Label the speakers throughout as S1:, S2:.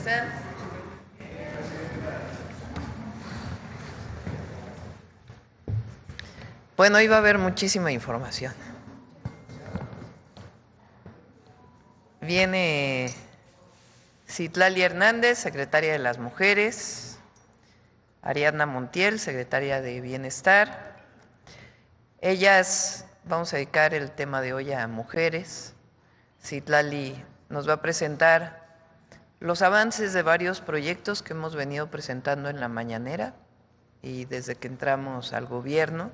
S1: están? Bueno, hoy va a haber muchísima información. Viene Citlali Hernández, secretaria de las Mujeres, Ariadna Montiel, secretaria de Bienestar. Ellas, vamos a dedicar el tema de hoy a mujeres. Citlali nos va a presentar los avances de varios proyectos que hemos venido presentando en la mañanera y desde que entramos al gobierno.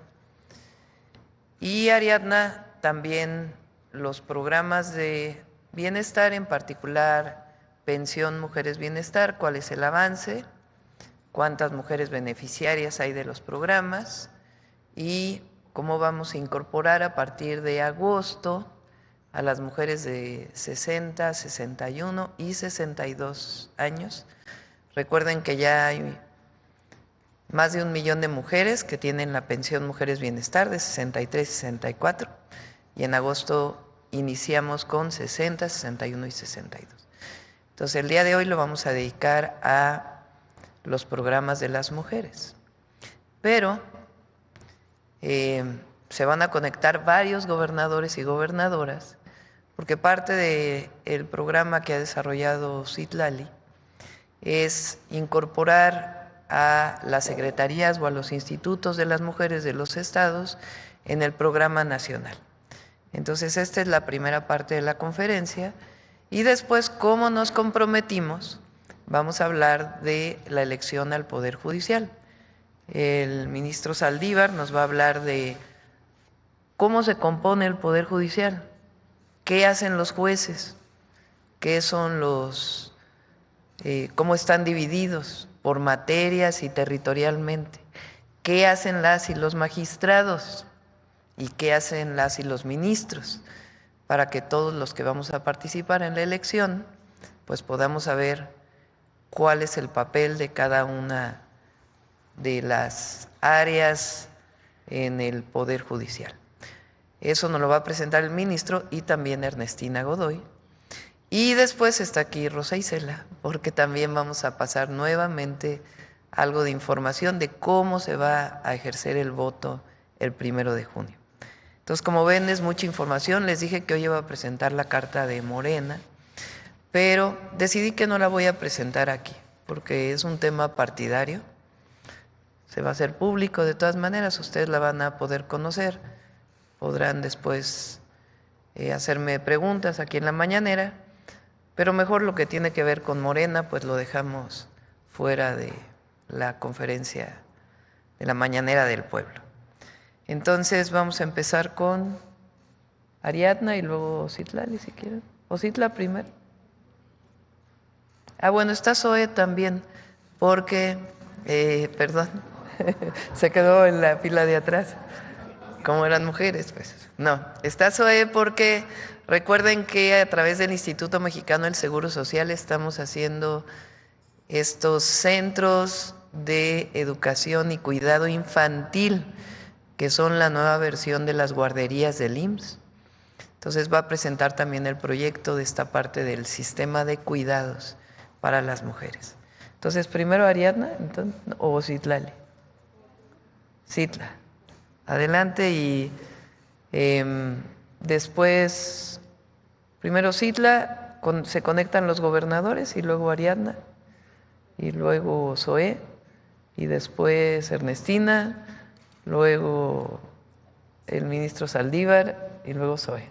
S1: Y Ariadna también los programas de bienestar, en particular Pensión Mujeres Bienestar, cuál es el avance, cuántas mujeres beneficiarias hay de los programas y cómo vamos a incorporar a partir de agosto a las mujeres de 60, 61 y 62 años. Recuerden que ya hay más de 1 millón de mujeres que tienen la pensión Mujeres Bienestar de 63 y 64, y en agosto iniciamos con 60, 61 y 62. Entonces el día de hoy lo vamos a dedicar a los programas de las mujeres, pero se van a conectar varios gobernadores y gobernadoras, porque parte del programa que ha desarrollado Citlali es incorporar a las secretarías o a los institutos de las mujeres de los estados en el programa nacional. Entonces, esta es la primera parte de la conferencia, y después, como nos comprometimos, vamos a hablar de la elección al Poder Judicial. El ministro Saldívar nos va a hablar de cómo se compone el Poder Judicial, qué hacen los jueces, qué son cómo están divididos por materias y territorialmente, qué hacen las y los magistrados y qué hacen las y los ministros, para que todos los que vamos a participar en la elección pues podamos saber cuál es el papel de cada una de las áreas en el Poder Judicial. Eso nos lo va a presentar el ministro y también Ernestina Godoy. Y después está aquí Rosa Isela, porque también vamos a pasar nuevamente algo de información de cómo se va a ejercer el voto el 1 de junio. Entonces, como ven, es mucha información. Les dije que hoy iba a presentar la carta de Morena, pero decidí que no la voy a presentar aquí, porque es un tema partidario. Se va a hacer público de todas maneras, ustedes la van a poder conocer. Podrán después hacerme preguntas aquí en la mañanera, pero mejor lo que tiene que ver con Morena, pues lo dejamos fuera de la conferencia de la mañanera del pueblo. Entonces vamos a empezar con Ariadna y luego Citlali, si quieren. ¿O Citla primero? Ah, bueno, está Zoe también, porque, perdón, se quedó en la fila de atrás. Como eran mujeres, pues no. Está Zoe porque recuerden que a través del Instituto Mexicano del Seguro Social estamos haciendo estos centros de educación y cuidado infantil, que son la nueva versión de las guarderías del IMSS. Entonces va a presentar también el proyecto de esta parte del sistema de cuidados para las mujeres. Entonces, primero Ariadna, entonces, o Citlali. Citla. Adelante, y después, primero Citla, se conectan los gobernadores y luego Ariadna y luego Zoé y después Ernestina, luego el ministro Saldívar y luego Zoé.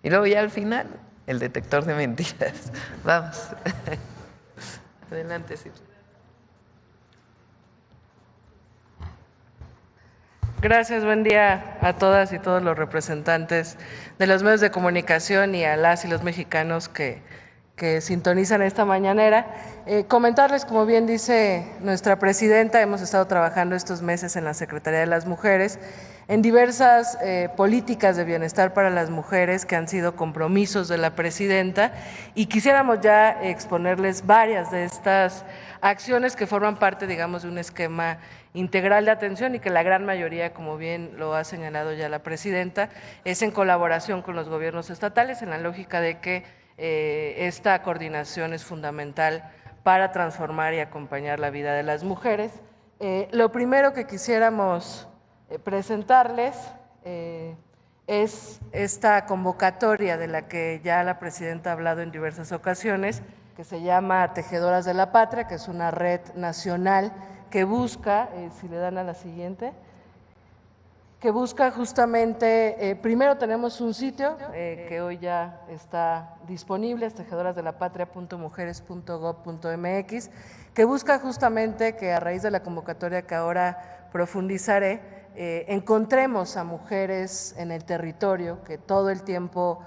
S1: Y luego ya al final, el detector de mentiras. Vamos. Adelante, Citla.
S2: Gracias, buen día a todas y todos los representantes de los medios de comunicación y a las y los mexicanos que sintonizan esta mañanera. Comentarles, como bien dice nuestra presidenta, hemos estado trabajando estos meses en la Secretaría de las Mujeres en diversas políticas de bienestar para las mujeres que han sido compromisos de la presidenta, y quisiéramos ya exponerles varias de estas acciones que forman parte, digamos, de un esquema integral de atención y que la gran mayoría, como bien lo ha señalado ya la presidenta, es en colaboración con los gobiernos estatales, en la lógica de que esta coordinación es fundamental para transformar y acompañar la vida de las mujeres. Lo primero que quisiéramos presentarles es esta convocatoria de la que ya la presidenta ha hablado en diversas ocasiones, que se llama Tejedoras de la Patria, que es una red nacional que busca, si le dan a la siguiente, que busca justamente, primero tenemos un sitio que hoy ya está disponible, es tejedoras-de-la-patria.mujeres.gov.mx, que busca justamente que a raíz de la convocatoria que ahora profundizaré, encontremos a mujeres en el territorio que todo el tiempo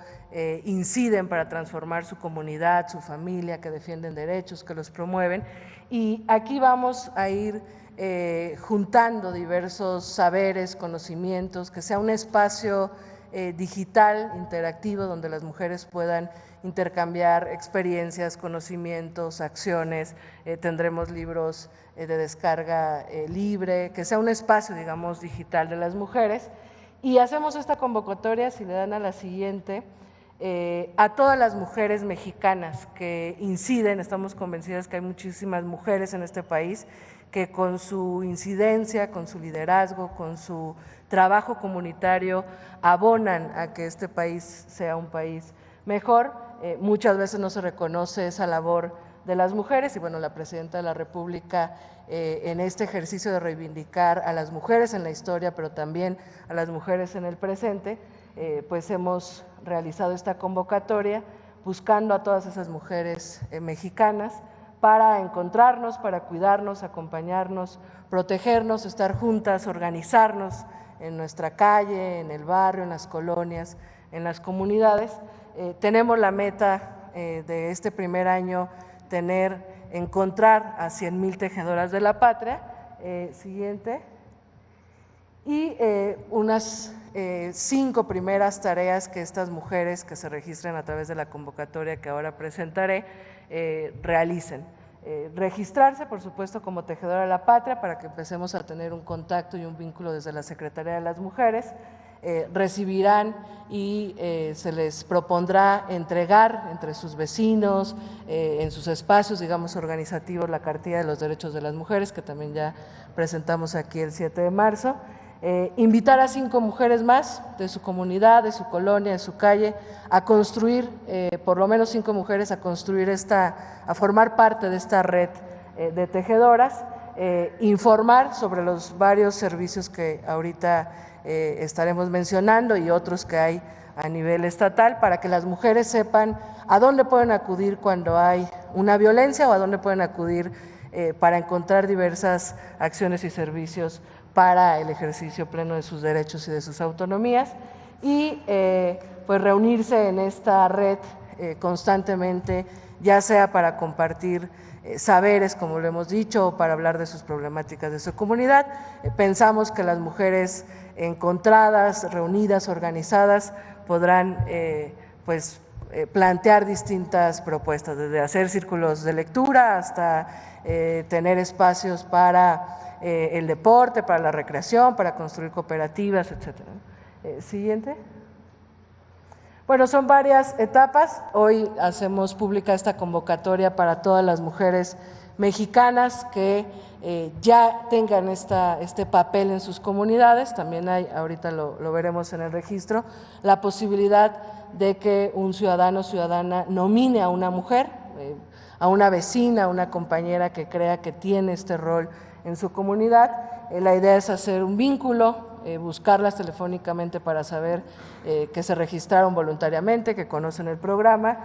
S2: inciden para transformar su comunidad, su familia, que defienden derechos, que los promueven. Y aquí vamos a ir juntando diversos saberes, conocimientos, que sea un espacio digital, interactivo, donde las mujeres puedan intercambiar experiencias, conocimientos, acciones, tendremos libros de descarga libre, que sea un espacio, digamos, digital de las mujeres. Y hacemos esta convocatoria, si le dan a la siguiente, a todas las mujeres mexicanas que inciden, estamos convencidas que hay muchísimas mujeres en este país que con su incidencia, con su liderazgo, con su trabajo comunitario abonan a que este país sea un país mejor. Muchas veces no se reconoce esa labor de las mujeres y bueno, la presidenta de la República en este ejercicio de reivindicar a las mujeres en la historia, pero también a las mujeres en el presente, pues hemos realizado esta convocatoria buscando a todas esas mujeres mexicanas para encontrarnos, para cuidarnos, acompañarnos, protegernos, estar juntas, organizarnos en nuestra calle, en el barrio, en las colonias, en las comunidades. Tenemos la meta de este primer año encontrar a 100,000 tejedoras de la patria. Siguiente. Y unas 5 primeras tareas que estas mujeres que se registren a través de la convocatoria que ahora presentaré realicen. Registrarse, por supuesto, como tejedora de la patria para que empecemos a tener un contacto y un vínculo desde la Secretaría de las Mujeres. Recibirán y se les propondrá entregar entre sus vecinos, en sus espacios, digamos, organizativos, la Cartilla de los Derechos de las Mujeres, que también ya presentamos aquí el 7 de marzo. Invitar a 5 mujeres más de su comunidad, de su colonia, de su calle, a construir, por lo menos 5 mujeres, a construir a formar parte de esta red de tejedoras, informar sobre los varios servicios que ahorita estaremos mencionando y otros que hay a nivel estatal para que las mujeres sepan a dónde pueden acudir cuando hay una violencia o a dónde pueden acudir para encontrar diversas acciones y servicios para el ejercicio pleno de sus derechos y de sus autonomías y pues reunirse en esta red constantemente, ya sea para compartir saberes, como lo hemos dicho, o para hablar de sus problemáticas de su comunidad. Pensamos que las mujeres encontradas, reunidas, organizadas, podrán plantear distintas propuestas, desde hacer círculos de lectura hasta tener espacios para el deporte, para la recreación, para construir cooperativas, etcétera. Siguiente. Bueno, son varias etapas. Hoy hacemos pública esta convocatoria para todas las mujeres mexicanas que ya tengan este papel en sus comunidades. También hay, ahorita lo veremos en el registro, la posibilidad de que un ciudadano o ciudadana nomine a una mujer, a una vecina, a una compañera que crea que tiene este rol en su comunidad. La idea es hacer un vínculo, buscarlas telefónicamente para saber que se registraron voluntariamente, que conocen el programa,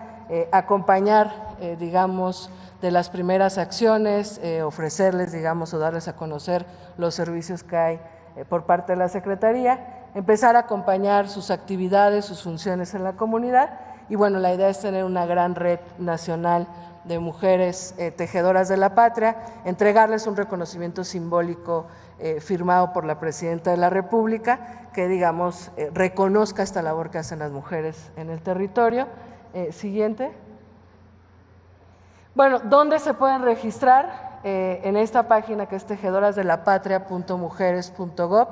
S2: acompañar, digamos, de las primeras acciones, ofrecerles, digamos, o darles a conocer los servicios que hay por parte de la Secretaría, empezar a acompañar sus actividades, sus funciones en la comunidad y bueno, la idea es tener una gran red nacional de mujeres tejedoras de la patria, entregarles un reconocimiento simbólico firmado por la Presidenta de la República, que digamos reconozca esta labor que hacen las mujeres en el territorio. Siguiente. Bueno, ¿dónde se pueden registrar? En esta página que es tejedorasdelapatria.mujeres.gov,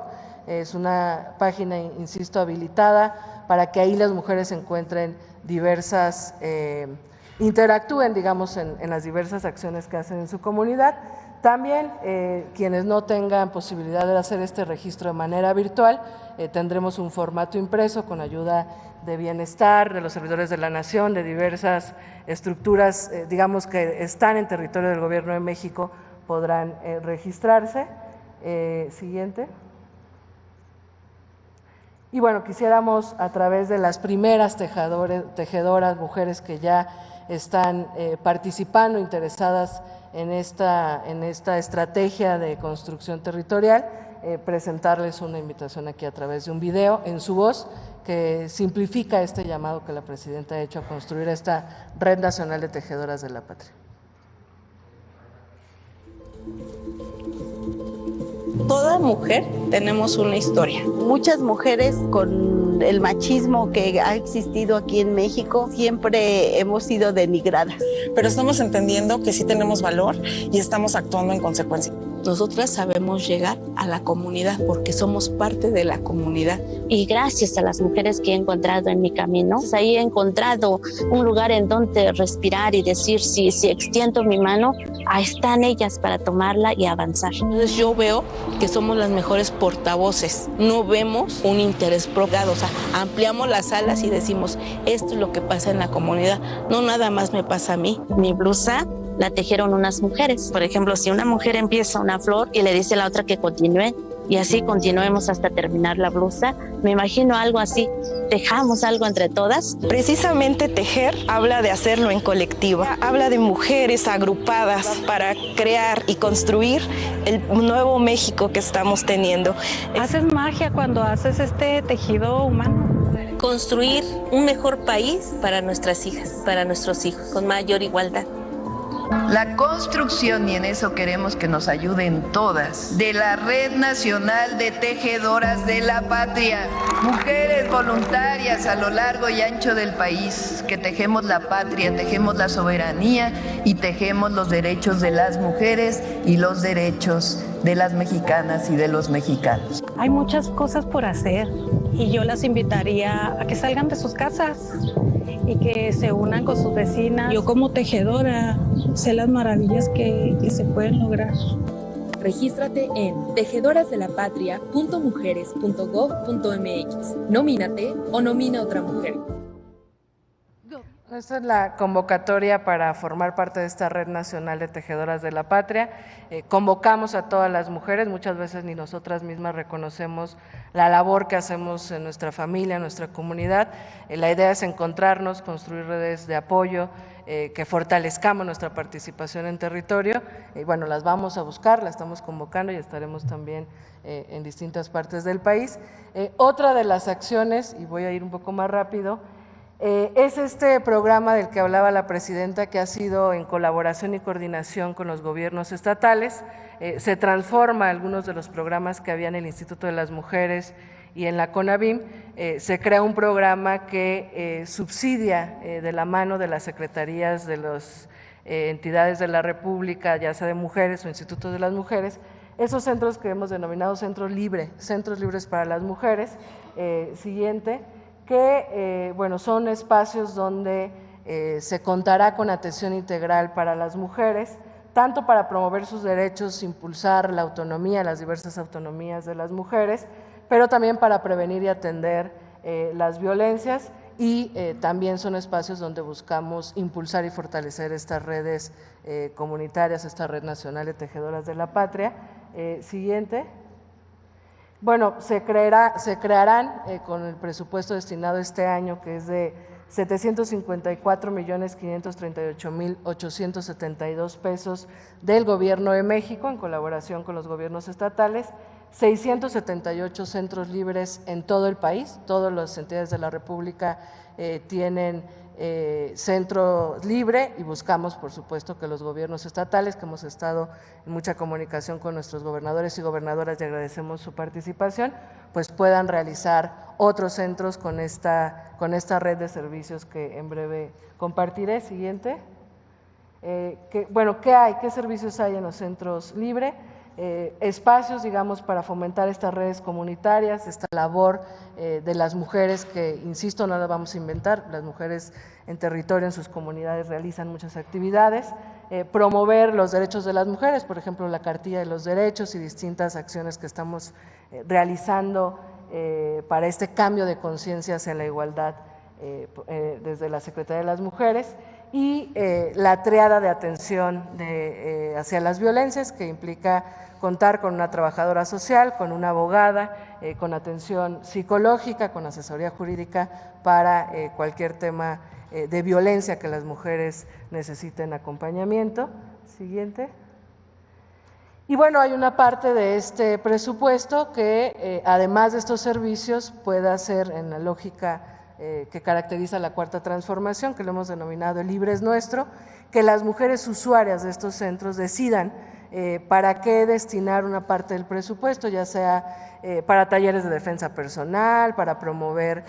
S2: es una página, insisto, habilitada para que ahí las mujeres encuentren diversas interactúen, digamos, en las diversas acciones que hacen en su comunidad. También quienes no tengan posibilidad de hacer este registro de manera virtual, tendremos un formato impreso con ayuda de Bienestar, de los servidores de la Nación, de diversas estructuras, digamos, que están en territorio del Gobierno de México, podrán registrarse. Siguiente. Y bueno, quisiéramos a través de las primeras tejedoras, mujeres que ya están participando, interesadas en esta estrategia de construcción territorial, presentarles una invitación aquí a través de un video en su voz que simplifica este llamado que la presidenta ha hecho a construir esta Red Nacional de Tejedoras de la Patria.
S3: Toda mujer tenemos una historia. Muchas mujeres con el machismo que ha existido aquí en México siempre hemos sido denigradas.
S4: Pero estamos entendiendo que sí tenemos valor y estamos actuando en consecuencia.
S3: Nosotras sabemos llegar a la comunidad porque somos parte de la comunidad.
S5: Y gracias a las mujeres que he encontrado en mi camino, ahí he encontrado un lugar en donde respirar y decir, si extiendo mi mano, ahí están ellas para tomarla y avanzar.
S3: Entonces yo veo que somos las mejores portavoces. No vemos un interés propio, o sea, ampliamos las alas y decimos, esto es lo que pasa en la comunidad, no nada más me pasa a mí.
S5: Mi blusa la tejieron unas mujeres. Por ejemplo, si una mujer empieza una flor y le dice a la otra que continúe, y así continuemos hasta terminar la blusa, me imagino algo así, tejamos algo entre todas.
S6: Precisamente tejer habla de hacerlo en colectiva, habla de mujeres agrupadas para crear y construir el nuevo México que estamos teniendo.
S7: Haces magia cuando haces este tejido humano.
S3: Construir un mejor país para nuestras hijas, para nuestros hijos, con mayor igualdad.
S1: La construcción, y en eso queremos que nos ayuden todas, de la Red Nacional de Tejedoras de la Patria, mujeres voluntarias a lo largo y ancho del país, que tejemos la patria, tejemos la soberanía y tejemos los derechos de las mujeres y los derechos de las mexicanas y de los mexicanos.
S7: Hay muchas cosas por hacer y yo las invitaría a que salgan de sus casas y que se unan con sus vecinas.
S8: Yo como tejedora sé las maravillas que se pueden lograr.
S9: Regístrate en tejedoraslapatria.mujeres.gov.mx. Nomínate o nomina a otra mujer.
S2: Esta es la convocatoria para formar parte de esta Red Nacional de Tejedoras de la Patria. Convocamos a todas las mujeres, muchas veces ni nosotras mismas reconocemos la labor que hacemos en nuestra familia, en nuestra comunidad. La idea es encontrarnos, construir redes de apoyo, que fortalezcamos nuestra participación en territorio. Bueno, las vamos a buscar, las estamos convocando y estaremos también en distintas partes del país. Otra de las acciones, y voy a ir un poco más rápido, es este programa del que hablaba la presidenta, que ha sido en colaboración y coordinación con los gobiernos estatales. Se transforma algunos de los programas que había en el Instituto de las Mujeres y en la CONAVIM. Se crea un programa que subsidia de la mano de las secretarías de las entidades de la República, ya sea de mujeres o institutos de las mujeres, esos centros que hemos denominado centros libres para las mujeres. Siguiente. Que bueno, son espacios donde se contará con atención integral para las mujeres, tanto para promover sus derechos, impulsar la autonomía, las diversas autonomías de las mujeres, pero también para prevenir y atender las violencias, y también son espacios donde buscamos impulsar y fortalecer estas redes comunitarias, esta Red Nacional de Tejedoras de la Patria. Siguiente. Bueno, se crearán con el presupuesto destinado este año, que es de 754.538.872 pesos del Gobierno de México, en colaboración con los gobiernos estatales, 678 centros libres en todo el país. Todas las entidades de la República tienen centro libre, y buscamos, por supuesto, que los gobiernos estatales, que hemos estado en mucha comunicación con nuestros gobernadores y gobernadoras y agradecemos su participación, pues puedan realizar otros centros con esta red de servicios que en breve compartiré. Siguiente. ¿Qué servicios hay en los centros libres? espacios, digamos, para fomentar estas redes comunitarias, esta labor de las mujeres que, insisto, no la vamos a inventar, las mujeres en territorio, en sus comunidades realizan muchas actividades, promover los derechos de las mujeres, por ejemplo, la Cartilla de los Derechos y distintas acciones que estamos realizando para este cambio de conciencia hacia la igualdad desde la Secretaría de las Mujeres, y la triada de atención hacia las violencias, que implica contar con una trabajadora social, con una abogada, con atención psicológica, con asesoría jurídica para cualquier tema de violencia que las mujeres necesiten acompañamiento. Siguiente. Y bueno, hay una parte de este presupuesto que, además de estos servicios, pueda ser en la lógica que caracteriza la Cuarta Transformación, que lo hemos denominado el libre es nuestro, que las mujeres usuarias de estos centros decidan para qué destinar una parte del presupuesto, ya sea para talleres de defensa personal, para promover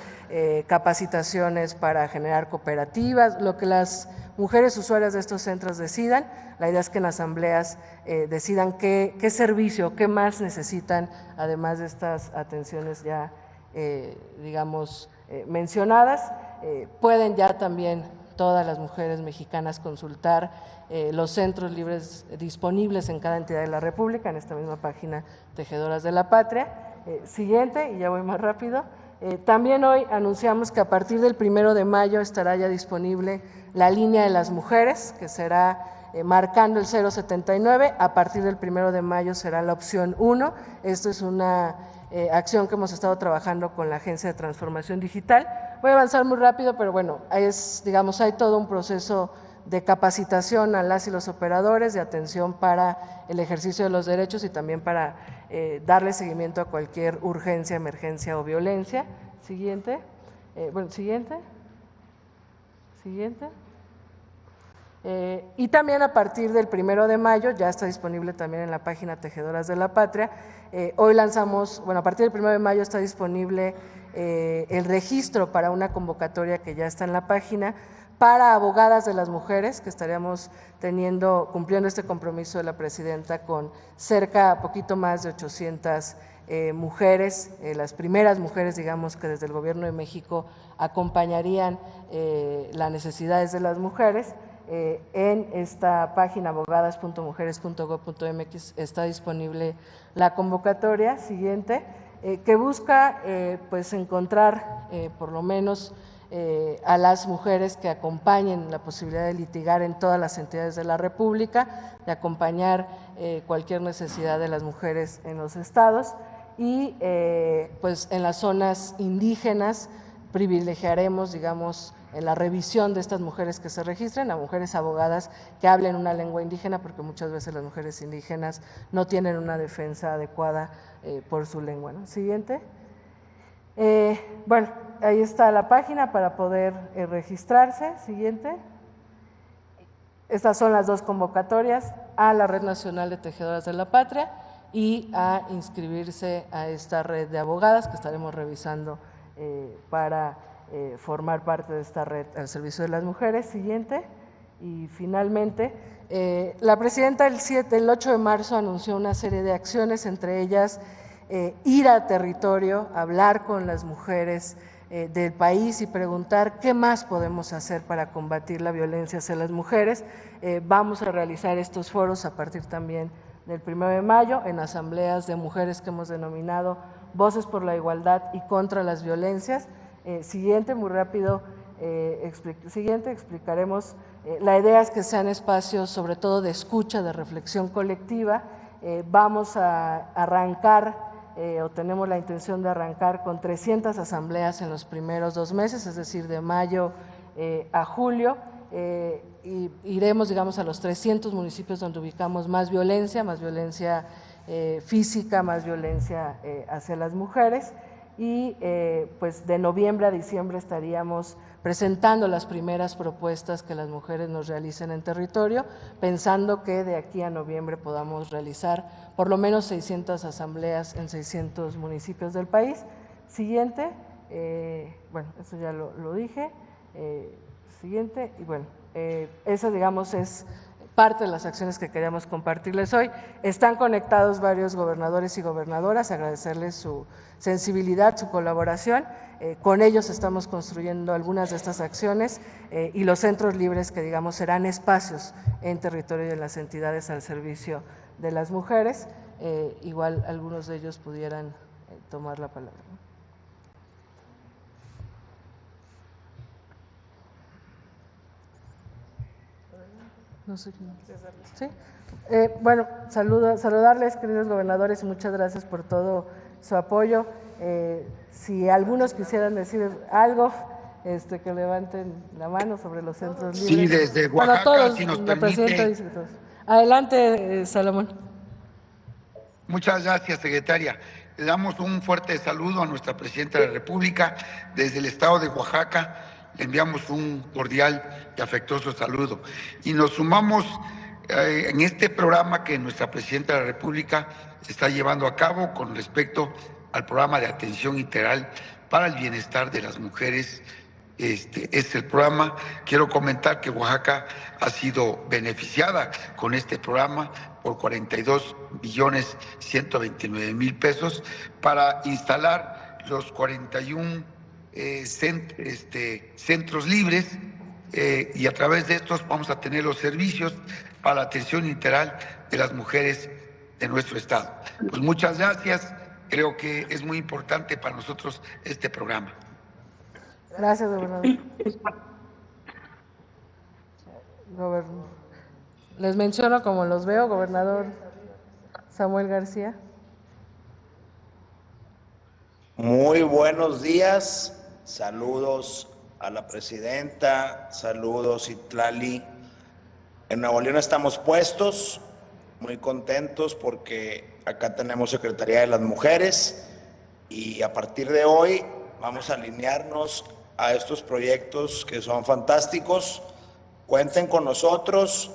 S2: capacitaciones para generar cooperativas, lo que las mujeres usuarias de estos centros decidan. La idea es que en asambleas decidan qué servicio, qué más necesitan, además de estas atenciones ya, digamos, mencionadas. Pueden ya también todas las mujeres mexicanas consultar los centros libres disponibles en cada entidad de la República, en esta misma página Tejedoras de la Patria. Siguiente, y ya voy más rápido. También hoy anunciamos que a partir del 1 de mayo estará ya disponible la línea de las mujeres, que será marcando el 079, a partir del 1 de mayo será la opción 1. Esto es una acción que hemos estado trabajando con la Agencia de Transformación Digital. Voy a avanzar muy rápido, pero bueno, digamos, hay todo un proceso de capacitación a las y los operadores, de atención para el ejercicio de los derechos y también para darle seguimiento a cualquier urgencia, emergencia o violencia. Siguiente. Siguiente. Y también a partir del 1 de mayo, ya está disponible también en la página Tejedoras de la Patria, hoy lanzamos, a partir del 1 de mayo está disponible el registro para una convocatoria que ya está en la página para abogadas de las mujeres, que estaríamos cumpliendo este compromiso de la presidenta con poquito más de 800 mujeres, las primeras mujeres, digamos, que desde el Gobierno de México acompañarían las necesidades de las mujeres. En esta página abogadas.mujeres.gov.mx está disponible la convocatoria. Siguiente, que busca pues encontrar por lo menos a las mujeres que acompañen la posibilidad de litigar en todas las entidades de la República, de acompañar cualquier necesidad de las mujeres en los estados, y pues en las zonas indígenas privilegiaremos, digamos, en la revisión de estas mujeres que se registren, a mujeres abogadas que hablen una lengua indígena, porque muchas veces las mujeres indígenas no tienen una defensa adecuada por su lengua, ¿no? Siguiente. Bueno, ahí está la página para poder registrarse. Siguiente. Estas son las dos convocatorias, a la Red Nacional de Tejedoras de la Patria y a inscribirse a esta red de abogadas que estaremos revisando para formar parte de esta red al servicio de las mujeres. Siguiente. Y finalmente, la presidenta el 8 de marzo anunció una serie de acciones, entre ellas ir a territorio, hablar con las mujeres del país y preguntar qué más podemos hacer para combatir la violencia hacia las mujeres. Vamos a realizar estos foros a partir también del 1 de mayo en asambleas de mujeres que hemos denominado Voces por la Igualdad y contra las Violencias. Siguiente, muy rápido, explicaremos. La idea es que sean espacios sobre todo de escucha, de reflexión colectiva. Vamos a arrancar o tenemos la intención de arrancar con 300 asambleas en los primeros 2 meses, es decir, de mayo a julio, y iremos, digamos, a los 300 municipios donde ubicamos más violencia física, más violencia hacia las mujeres, y pues de noviembre a diciembre estaríamos presentando las primeras propuestas que las mujeres nos realicen en territorio, pensando que de aquí a noviembre podamos realizar por lo menos 600 asambleas en 600 municipios del país. Siguiente, bueno, eso ya lo dije. Siguiente, y bueno, eso, digamos, es parte de las acciones que queríamos compartirles hoy. Están conectados varios gobernadores y gobernadoras, agradecerles su sensibilidad, su colaboración. Con ellos estamos construyendo algunas de estas acciones y los centros libres que digamos serán espacios en territorio de las entidades al servicio de las mujeres. Igual algunos de ellos pudieran tomar la palabra. No sé quién. ¿Sí? Bueno, saludarles, queridos gobernadores, y muchas gracias por todo su apoyo. Si algunos quisieran decir algo, que levanten la mano sobre los centros libres.
S10: Sí, desde Oaxaca,
S2: todos,
S10: si nos
S2: la presidenta dice
S10: permite.
S2: todos. Adelante, Salomón.
S10: Muchas gracias, secretaria. Le damos un fuerte saludo a nuestra presidenta de la República. Desde el estado de Oaxaca le enviamos un cordial y afectuoso saludo. Y nos sumamos en este programa que nuestra presidenta de la República está llevando a cabo con respecto al programa de atención integral para el bienestar de las mujeres. Es el programa. Quiero comentar que Oaxaca ha sido beneficiada con este programa por 42.129.000 pesos para instalar los 41 centros libres y a través de estos vamos a tener los servicios para la atención integral de las mujeres de nuestro estado. Pues muchas gracias. Creo que es muy importante para nosotros este programa.
S2: Gracias, gobernador. Les menciono como los veo, gobernador Samuel García.
S11: Muy buenos días, saludos a la presidenta, saludos Citlali. En Nuevo León estamos puestos, muy contentos porque acá tenemos Secretaría de las Mujeres y a partir de hoy vamos a alinearnos a estos proyectos que son fantásticos. Cuenten con nosotros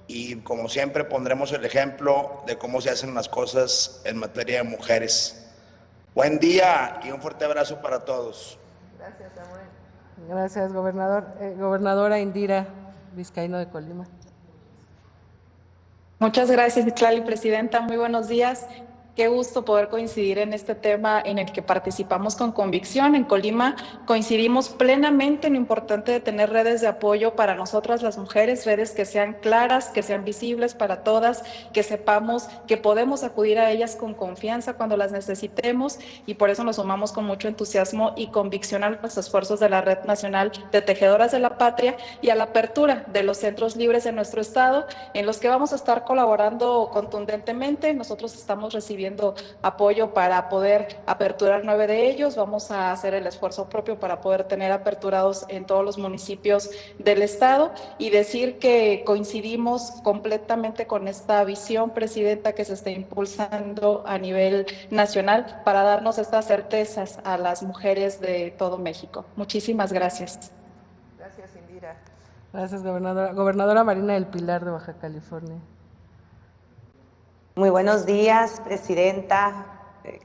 S11: y como siempre pondremos el ejemplo de cómo se hacen las cosas en materia de mujeres. Buen día y un fuerte abrazo para todos.
S2: Gracias, Samuel. Gracias, gobernador. Gobernadora Indira Vizcaíno de Colima.
S12: Muchas gracias, Citlali, presidenta. Muy buenos días. Qué gusto poder coincidir en este tema en el que participamos con convicción. En Colima coincidimos plenamente en lo importante de tener redes de apoyo para nosotras las mujeres, redes que sean claras, que sean visibles para todas, que sepamos que podemos acudir a ellas con confianza cuando las necesitemos y por eso nos sumamos con mucho entusiasmo y convicción a los esfuerzos de la Red Nacional de Tejedoras de la Patria y a la apertura de los centros libres en nuestro estado, en los que vamos a estar colaborando contundentemente. Nosotros estamos recibiendo apoyo para poder aperturar 9 de ellos. Vamos a hacer el esfuerzo propio para poder tener aperturados en todos los municipios del estado y decir que coincidimos completamente con esta visión, presidenta, que se está impulsando a nivel nacional para darnos estas certezas a las mujeres de todo México. Muchísimas gracias.
S2: Gracias, Indira. Gracias, gobernadora. Gobernadora Marina del Pilar de Baja California.
S13: Muy buenos días, presidenta,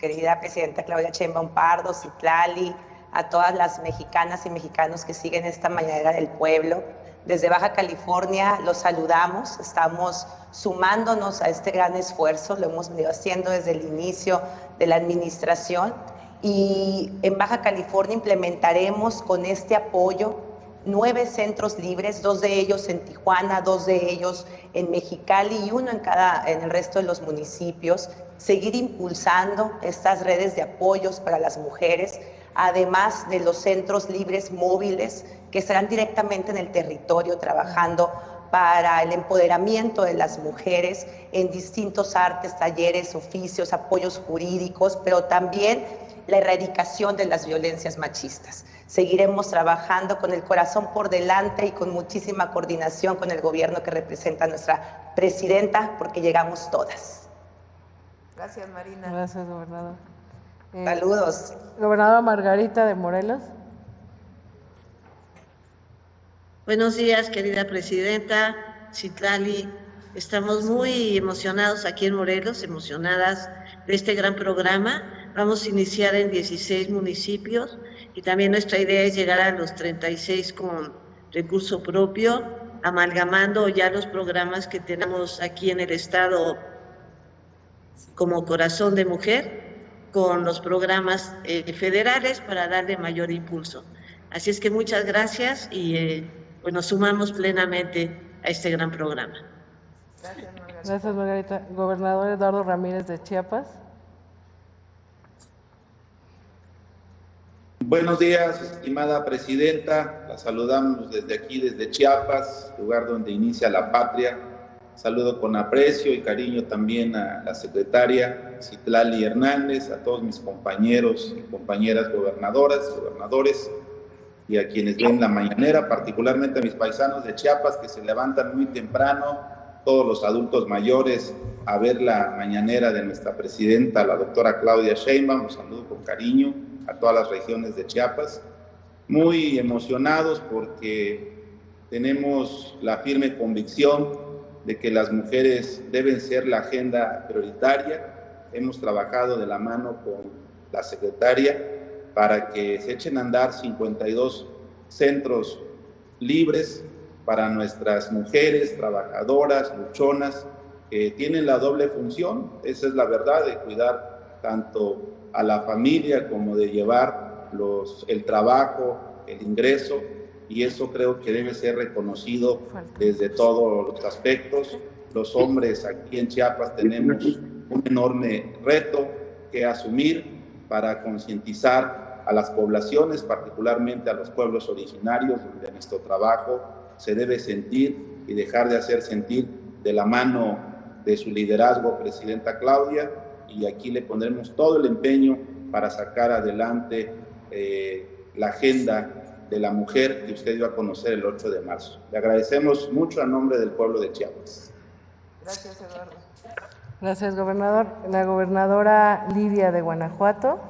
S13: querida presidenta Claudia Sheinbaum Pardo, Citlali, a todas las mexicanas y mexicanos que siguen esta Mañanera del Pueblo. Desde Baja California los saludamos, estamos sumándonos a este gran esfuerzo, lo hemos venido haciendo desde el inicio de la administración y en Baja California implementaremos con este apoyo 9 centros libres, 2 de ellos en Tijuana, 2 de ellos en Mexicali y 1 en el resto de los municipios. Seguir impulsando estas redes de apoyos para las mujeres, además de los centros libres móviles que estarán directamente en el territorio trabajando para el empoderamiento de las mujeres en distintos artes, talleres, oficios, apoyos jurídicos, pero también la erradicación de las violencias machistas. Seguiremos trabajando con el corazón por delante y con muchísima coordinación con el gobierno que representa a nuestra presidenta, porque llegamos todas.
S1: Gracias, Marina.
S2: Gracias, gobernador.
S13: Saludos.
S2: Gobernadora Margarita de Morelos.
S14: Buenos días, querida presidenta, Citlali. Estamos muy emocionados aquí en Morelos, emocionadas de este gran programa. Vamos a iniciar en 16 municipios y también nuestra idea es llegar a los 36 con recurso propio. amalgamando ya los programas que tenemos aquí en el estado como Corazón de Mujer con los programas federales para darle mayor impulso. Así es que muchas gracias y pues nos sumamos plenamente a este gran programa.
S2: Gracias, Margarita. Gobernador Eduardo Ramírez de Chiapas.
S15: Buenos días, estimada presidenta. La saludamos desde aquí, desde Chiapas, lugar donde inicia la patria. Saludo con aprecio y cariño también a la secretaria Citlali Hernández, a todos mis compañeros y compañeras gobernadoras, gobernadores, y a quienes ven la mañanera, particularmente a mis paisanos de Chiapas que se levantan muy temprano, todos los adultos mayores, a ver la mañanera de nuestra presidenta, la doctora Claudia Sheinbaum. Un saludo con cariño a todas las regiones de Chiapas. Muy emocionados porque tenemos la firme convicción de que las mujeres deben ser la agenda prioritaria. Hemos trabajado de la mano con la secretaria para que se echen a andar 52 centros libres para nuestras mujeres trabajadoras, luchonas, que tienen la doble función, esa es la verdad, de cuidar tanto a la familia como de llevar el trabajo, el ingreso, y eso creo que debe ser reconocido desde todos los aspectos. Los hombres aquí en Chiapas tenemos un enorme reto que asumir para concientizar a las poblaciones, particularmente a los pueblos originarios, donde nuestro trabajo se debe sentir y dejar de hacer sentir de la mano de su liderazgo, presidenta Claudia, y aquí le pondremos todo el empeño para sacar adelante la agenda de la mujer que usted dio a conocer el 8 de marzo. Le agradecemos mucho a nombre del pueblo de Chiapas.
S2: Gracias, Eduardo. Gracias, gobernador. La gobernadora Lidia de Guanajuato.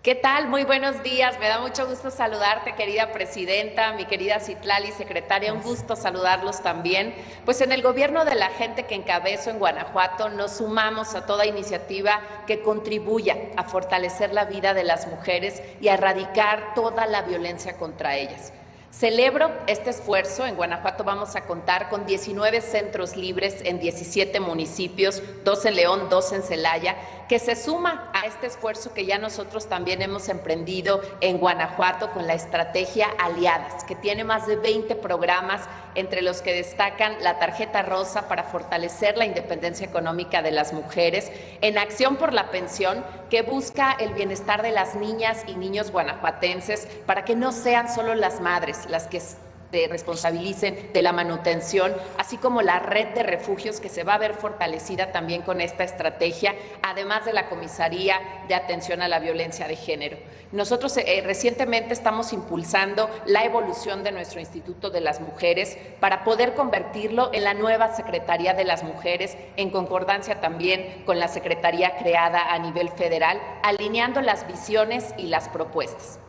S16: ¿Qué tal? Muy buenos días. Me da mucho gusto saludarte, querida presidenta, mi querida Citlali, secretaria. Un gusto saludarlos también. Pues en el gobierno de la gente que encabezo en Guanajuato nos sumamos a toda iniciativa que contribuya a fortalecer la vida de las mujeres y a erradicar toda la violencia contra ellas. Celebro este esfuerzo. En Guanajuato vamos a contar con 19 centros libres en 17 municipios, 2 en León, 2 en Celaya, que se suma a este esfuerzo que ya nosotros también hemos emprendido en Guanajuato con la estrategia Aliadas, que tiene más de 20 programas, entre los que destacan la tarjeta rosa para fortalecer la independencia económica de las mujeres, en Acción por la Pensión, que busca el bienestar de las niñas y niños guanajuatenses para que no sean solo las madres las que se responsabilicen de la manutención, así como la red de refugios que se va a ver fortalecida también con esta estrategia, además de la Comisaría de Atención a la Violencia de Género. Nosotros recientemente estamos impulsando la evolución de nuestro Instituto de las Mujeres para poder convertirlo en la nueva Secretaría de las Mujeres, en concordancia también con la Secretaría creada a nivel federal, alineando las visiones y las propuestas.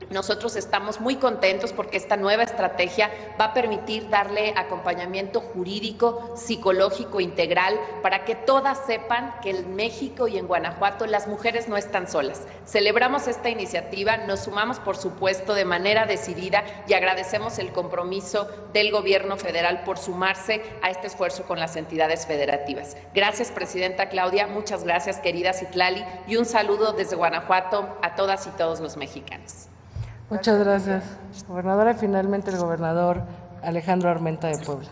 S16: Nosotros estamos muy contentos porque esta nueva estrategia va a permitir darle acompañamiento jurídico, psicológico, integral, para que todas sepan que en México y en Guanajuato las mujeres no están solas. Celebramos esta iniciativa, nos sumamos, por supuesto, de manera decidida y agradecemos el compromiso del Gobierno federal por sumarse a este esfuerzo con las entidades federativas. Gracias, presidenta Claudia, muchas gracias, querida Citlali, y un saludo desde Guanajuato a todas y todos los mexicanos.
S2: Muchas gracias, gobernadora. Finalmente, el gobernador Alejandro Armenta de Puebla.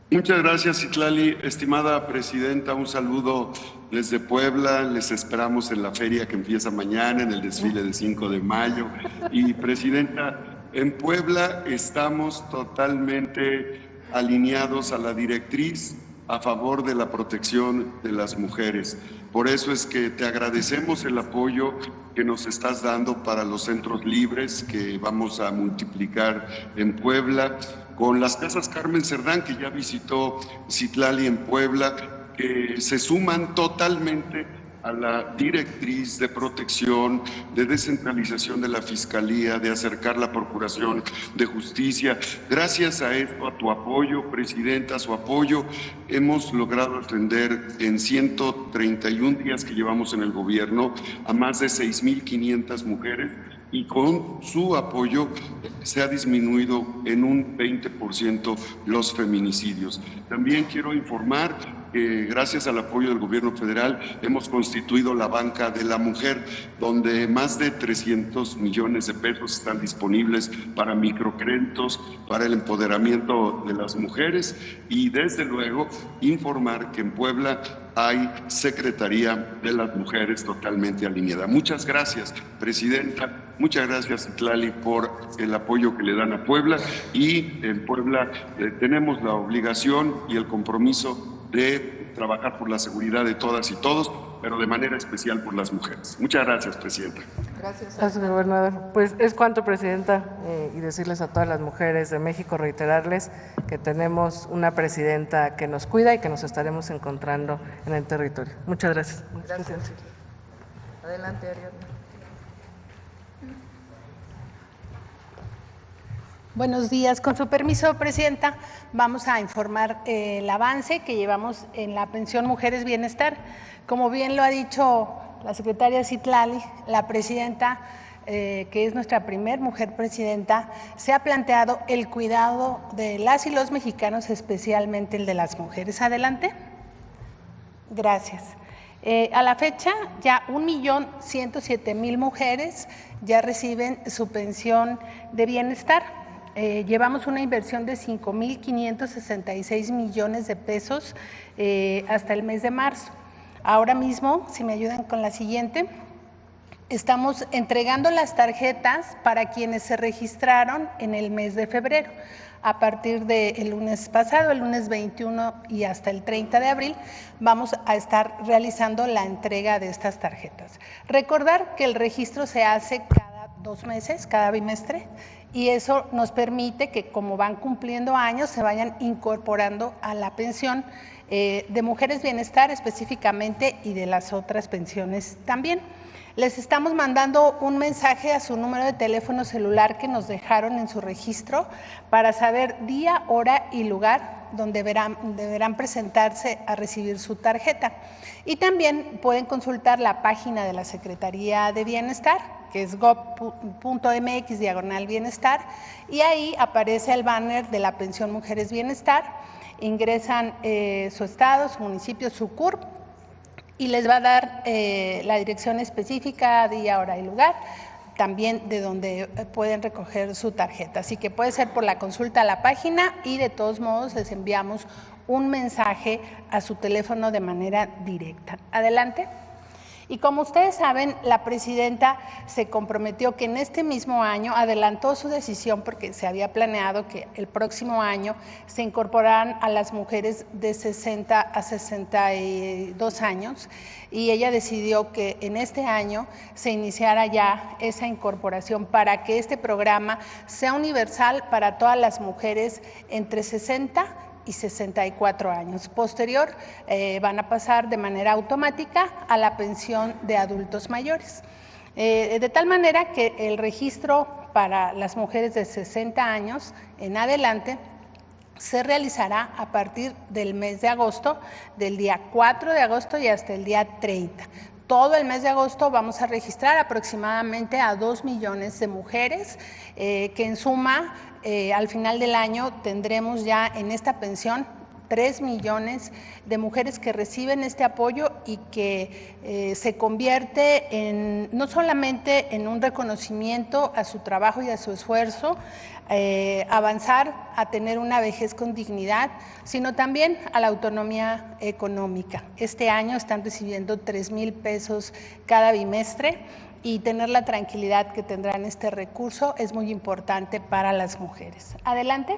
S17: Muchas gracias, Citlali. Estimada presidenta, un saludo desde Puebla. Les esperamos en la feria que empieza mañana, en el desfile del 5 de mayo. Y, presidenta, en Puebla estamos totalmente alineados a la directriz a favor de la protección de las mujeres. Por eso es que te agradecemos el apoyo que nos estás dando para los centros libres que vamos a multiplicar en Puebla, con las casas Carmen Cerdán, que ya visitó Citlali en Puebla, que se suman totalmente a la directriz de protección, de descentralización de la Fiscalía, de acercar la Procuración de Justicia. Gracias a esto, a tu apoyo, presidenta, a su apoyo, hemos logrado atender en 131 días que llevamos en el gobierno a más de 6,500 mujeres y con su apoyo se ha disminuido en un 20% los feminicidios. También quiero informar que gracias al apoyo del gobierno federal hemos constituido la banca de la mujer, donde más de 300 millones de pesos están disponibles para microcréditos, para el empoderamiento de las mujeres y desde luego informar que en Puebla hay Secretaría de las Mujeres totalmente alineada. Muchas gracias, Presidenta. Muchas gracias, Citlali, por el apoyo que le dan a Puebla. Y en Puebla tenemos la obligación y el compromiso de trabajar por la seguridad de todas y todos, pero de manera especial por las mujeres. Muchas gracias, Presidenta.
S2: Gracias, gobernador. Pues es cuanto, Presidenta, y decirles a todas las mujeres de México, reiterarles que tenemos una Presidenta que nos cuida y que nos estaremos encontrando en el territorio. Muchas gracias.
S1: Gracias. Adelante, Ariadna.
S18: Buenos días. Con su permiso, Presidenta, vamos a informar el avance que llevamos en la pensión Mujeres Bienestar. Como bien lo ha dicho la secretaria Citlali, la Presidenta, que es nuestra primer mujer Presidenta, se ha planteado el cuidado de las y los mexicanos, especialmente el de las mujeres. Adelante. Gracias. A la fecha, ya 1.107.000 mujeres ya reciben su pensión de bienestar. Llevamos una inversión de 5.566 millones de pesos hasta el mes de marzo. Ahora mismo, si me ayudan con la siguiente, estamos entregando las tarjetas para quienes se registraron en el mes de febrero. A partir del lunes pasado, el lunes 21 y hasta el 30 de abril, vamos a estar realizando la entrega de estas tarjetas. Recordar que el registro se hace cada 2 meses, cada bimestre, y eso nos permite que, como van cumpliendo años, se vayan incorporando a la pensión de Mujeres Bienestar específicamente y de las otras pensiones también. Les estamos mandando un mensaje a su número de teléfono celular que nos dejaron en su registro para saber día, hora y lugar donde deberán presentarse a recibir su tarjeta. Y también pueden consultar la página de la Secretaría de Bienestar, que es gov.mx/bienestar, y ahí aparece el banner de la pensión Mujeres Bienestar. Ingresan su estado, su municipio, su CURP, y les va a dar la dirección específica, día, hora y lugar, también de donde pueden recoger su tarjeta. Así que puede ser por la consulta a la página y de todos modos les enviamos un mensaje a su teléfono de manera directa. Adelante. Y como ustedes saben, la Presidenta se comprometió que en este mismo año adelantó su decisión porque se había planeado que el próximo año se incorporaran a las mujeres de 60 a 62 años y ella decidió que en este año se iniciara ya esa incorporación para que este programa sea universal para todas las mujeres entre 60 y 64 años. Posterior, van a pasar de manera automática a la pensión de adultos mayores. De tal manera que el registro para las mujeres de 60 años en adelante se realizará a partir del mes de agosto, del día 4 de agosto y hasta el día 30. Todo el mes de agosto vamos a registrar aproximadamente a 2 millones de mujeres, que en suma, al final del año tendremos ya en esta pensión 3 millones de mujeres que reciben este apoyo y que se convierte en no solamente en un reconocimiento a su trabajo y a su esfuerzo, avanzar a tener una vejez con dignidad, sino también a la autonomía económica. Este año están recibiendo 3,000 pesos cada bimestre y tener la tranquilidad que tendrán este recurso es muy importante para las mujeres. Adelante.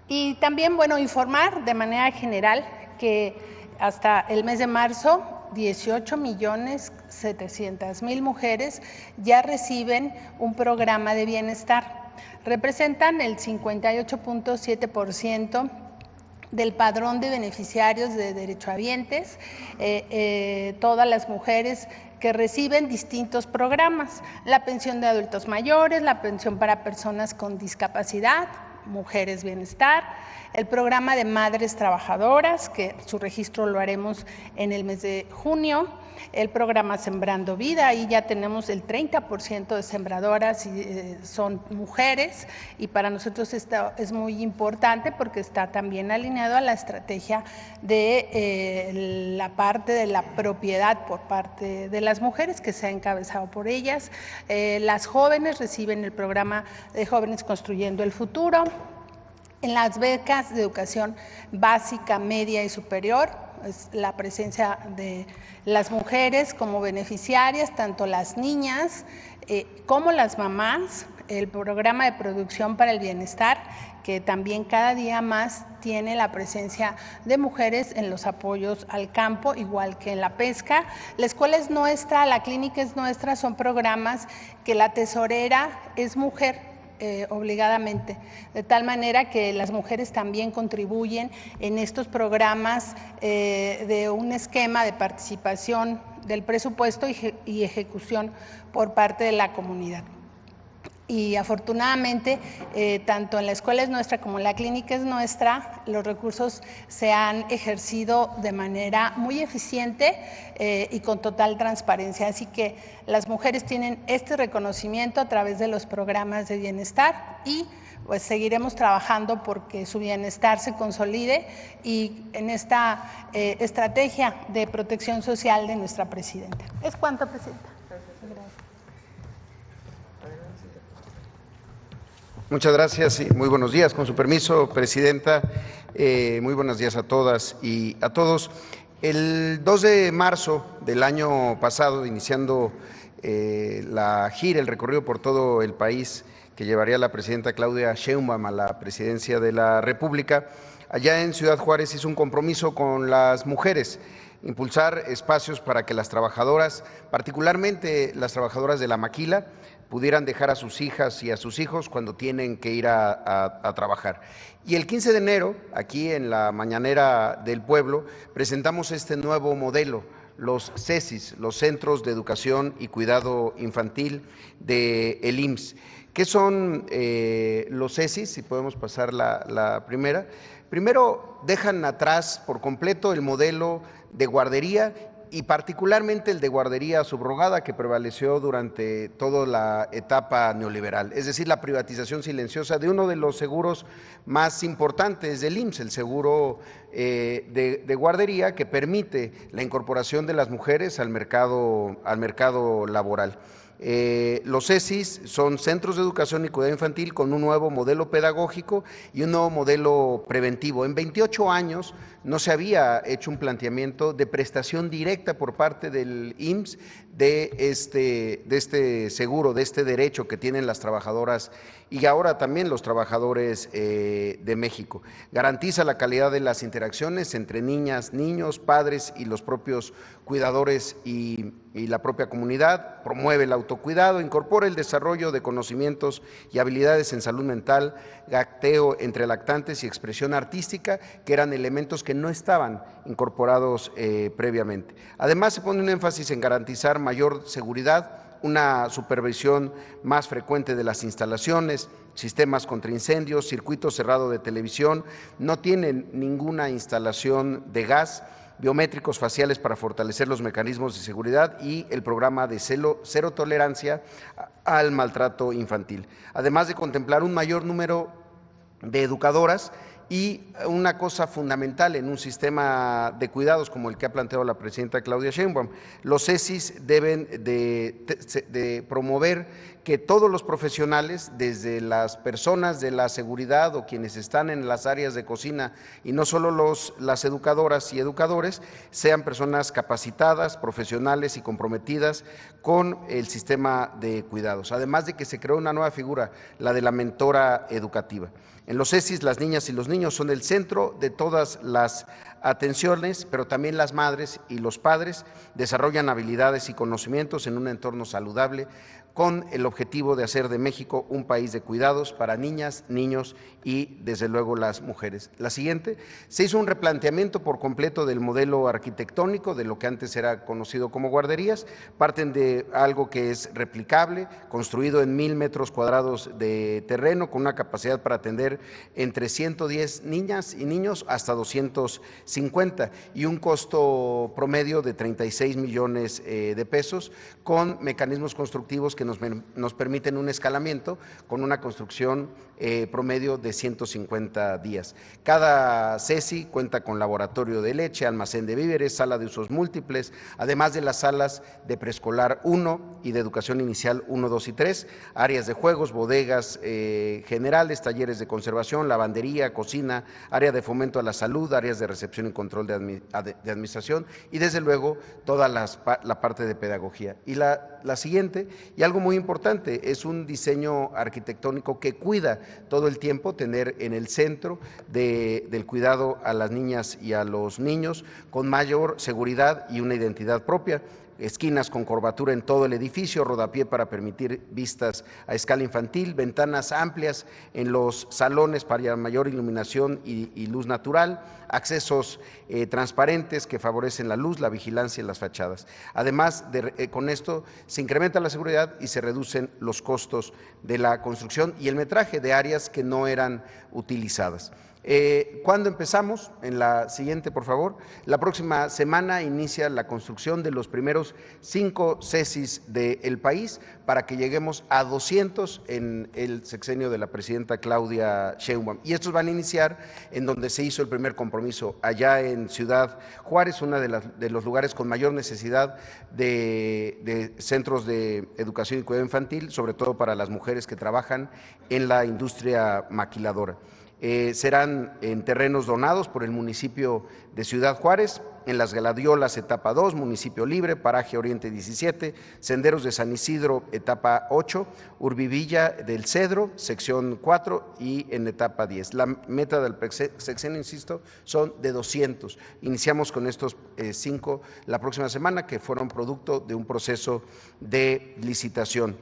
S18: Y también, bueno, informar de manera general que hasta el mes de marzo 18.700.000 mujeres ya reciben un programa de bienestar. Representan el 58.7% del padrón de beneficiarios de derechohabientes, todas las mujeres que reciben distintos programas, la pensión de adultos mayores, la pensión para personas con discapacidad, Mujeres Bienestar, el programa de Madres Trabajadoras, que su registro lo haremos en el mes de junio, el programa Sembrando Vida, ahí ya tenemos el 30% de sembradoras y son mujeres, y para nosotros esto es muy importante porque está también alineado a la estrategia de la parte de la propiedad por parte de las mujeres, que se ha encabezado por ellas. Las jóvenes reciben el programa de Jóvenes Construyendo el Futuro. En las becas de educación básica, media y superior, es la presencia de las mujeres como beneficiarias, tanto las niñas como las mamás, el programa de producción para el bienestar, que también cada día más tiene la presencia de mujeres en los apoyos al campo, igual que en la pesca. La escuela es nuestra, la clínica es nuestra, son programas que la tesorera es mujer, obligadamente, de tal manera que las mujeres también contribuyen en estos programas de un esquema de participación del presupuesto y ejecución por parte de la comunidad. Y afortunadamente, tanto en la escuela es nuestra como en la clínica es nuestra, los recursos se han ejercido de manera muy eficiente y con total transparencia. Así que las mujeres tienen este reconocimiento a través de los programas de bienestar y pues seguiremos trabajando porque su bienestar se consolide y en esta estrategia de protección social de nuestra presidenta. ¿Es cuánto, presidenta? Gracias.
S19: Muchas gracias y muy buenos días. Con su permiso, presidenta, muy buenos días a todas y a todos. El 2 de marzo del año pasado, iniciando la gira, el recorrido por todo el país que llevaría la presidenta Claudia Sheinbaum a la presidencia de la República, allá en Ciudad Juárez hizo un compromiso con las mujeres, impulsar espacios para que las trabajadoras, particularmente las trabajadoras de la maquila, pudieran dejar a sus hijas y a sus hijos cuando tienen que ir a trabajar. Y el 15 de enero, aquí en la Mañanera del Pueblo, presentamos este nuevo modelo, los CESIS, los Centros de Educación y Cuidado Infantil del IMSS. ¿Qué son los CESIS? Si podemos pasar la primera. Primero, dejan atrás por completo el modelo de guardería y particularmente el de guardería subrogada que prevaleció durante toda la etapa neoliberal, es decir, la privatización silenciosa de uno de los seguros más importantes del IMSS, el seguro de guardería, que permite la incorporación de las mujeres al mercado laboral. Los CESIS son centros de educación y cuidado infantil con un nuevo modelo pedagógico y un nuevo modelo preventivo. En 28 años no se había hecho un planteamiento de prestación directa por parte del IMSS de este seguro, de este derecho que tienen las trabajadoras y ahora también los trabajadores de México. Garantiza la calidad de las interacciones entre niñas, niños, padres y los propios cuidadores y la propia comunidad, promueve el autocuidado, incorpora el desarrollo de conocimientos y habilidades en salud mental, gateo entre lactantes y expresión artística, que eran elementos que no estaban incorporados previamente. Además, se pone un énfasis en garantizar mayor seguridad, una supervisión más frecuente de las instalaciones, sistemas contra incendios, circuito cerrado de televisión, no tienen ninguna instalación de gas, biométricos faciales para fortalecer los mecanismos de seguridad y el programa de cero tolerancia al maltrato infantil. Además de contemplar un mayor número de educadoras y una cosa fundamental en un sistema de cuidados como el que ha planteado la presidenta Claudia Sheinbaum, los CESIS deben de promover que todos los profesionales, desde las personas de la seguridad o quienes están en las áreas de cocina y no solo las educadoras y educadores, sean personas capacitadas, profesionales y comprometidas con el sistema de cuidados. Además de que se creó una nueva figura, la de la mentora educativa. En los CESIS, las niñas y los niños son el centro de todas las atenciones, pero también las madres y los padres desarrollan habilidades y conocimientos en un entorno saludable, con el objetivo de hacer de México un país de cuidados para niñas, niños y, desde luego, las mujeres. La siguiente, se hizo un replanteamiento por completo del modelo arquitectónico de lo que antes era conocido como guarderías. Parten de algo que es replicable, construido en 1,000 metros cuadrados de terreno, con una capacidad para atender entre 110 niñas y niños hasta 250 y un costo promedio de 36 millones de pesos, con mecanismos constructivos que nos permiten un escalamiento con una construcción promedio de 150 días. Cada CECI cuenta con laboratorio de leche, almacén de víveres, sala de usos múltiples, además de las salas de preescolar 1 y de educación inicial 1, 2 y 3, áreas de juegos, bodegas generales, talleres de conservación, lavandería, cocina, área de fomento a la salud, áreas de recepción y control de administración y, desde luego, toda la parte de pedagogía. Y la siguiente, y algo muy importante, es un diseño arquitectónico que cuida todo el tiempo tener en el centro del cuidado a las niñas y a los niños con mayor seguridad y una identidad propia. Esquinas con curvatura en todo el edificio, rodapié para permitir vistas a escala infantil, ventanas amplias en los salones para mayor iluminación y luz natural, accesos transparentes que favorecen la luz, la vigilancia en las fachadas. Además, con esto se incrementa la seguridad y se reducen los costos de la construcción y el metraje de áreas que no eran utilizadas. ¿Cuándo empezamos? En la siguiente, por favor. La próxima semana inicia la construcción de los primeros 5 CECIs del país para que lleguemos a 200 en el sexenio de la presidenta Claudia Sheinbaum. Y estos van a iniciar en donde se hizo el primer compromiso, allá en Ciudad Juárez, uno de los lugares con mayor necesidad de centros de educación y cuidado infantil, sobre todo para las mujeres que trabajan en la industria maquiladora. Serán en terrenos donados por el municipio de Ciudad Juárez, en Las Gladiolas, etapa 2, municipio libre, paraje Oriente 17, Senderos de San Isidro, etapa 8, Urbivilla del Cedro, sección 4 y en etapa 10. La meta del sexenio, insisto, son de 200. Iniciamos con estos 5 la próxima semana, que fueron producto de un proceso de licitación.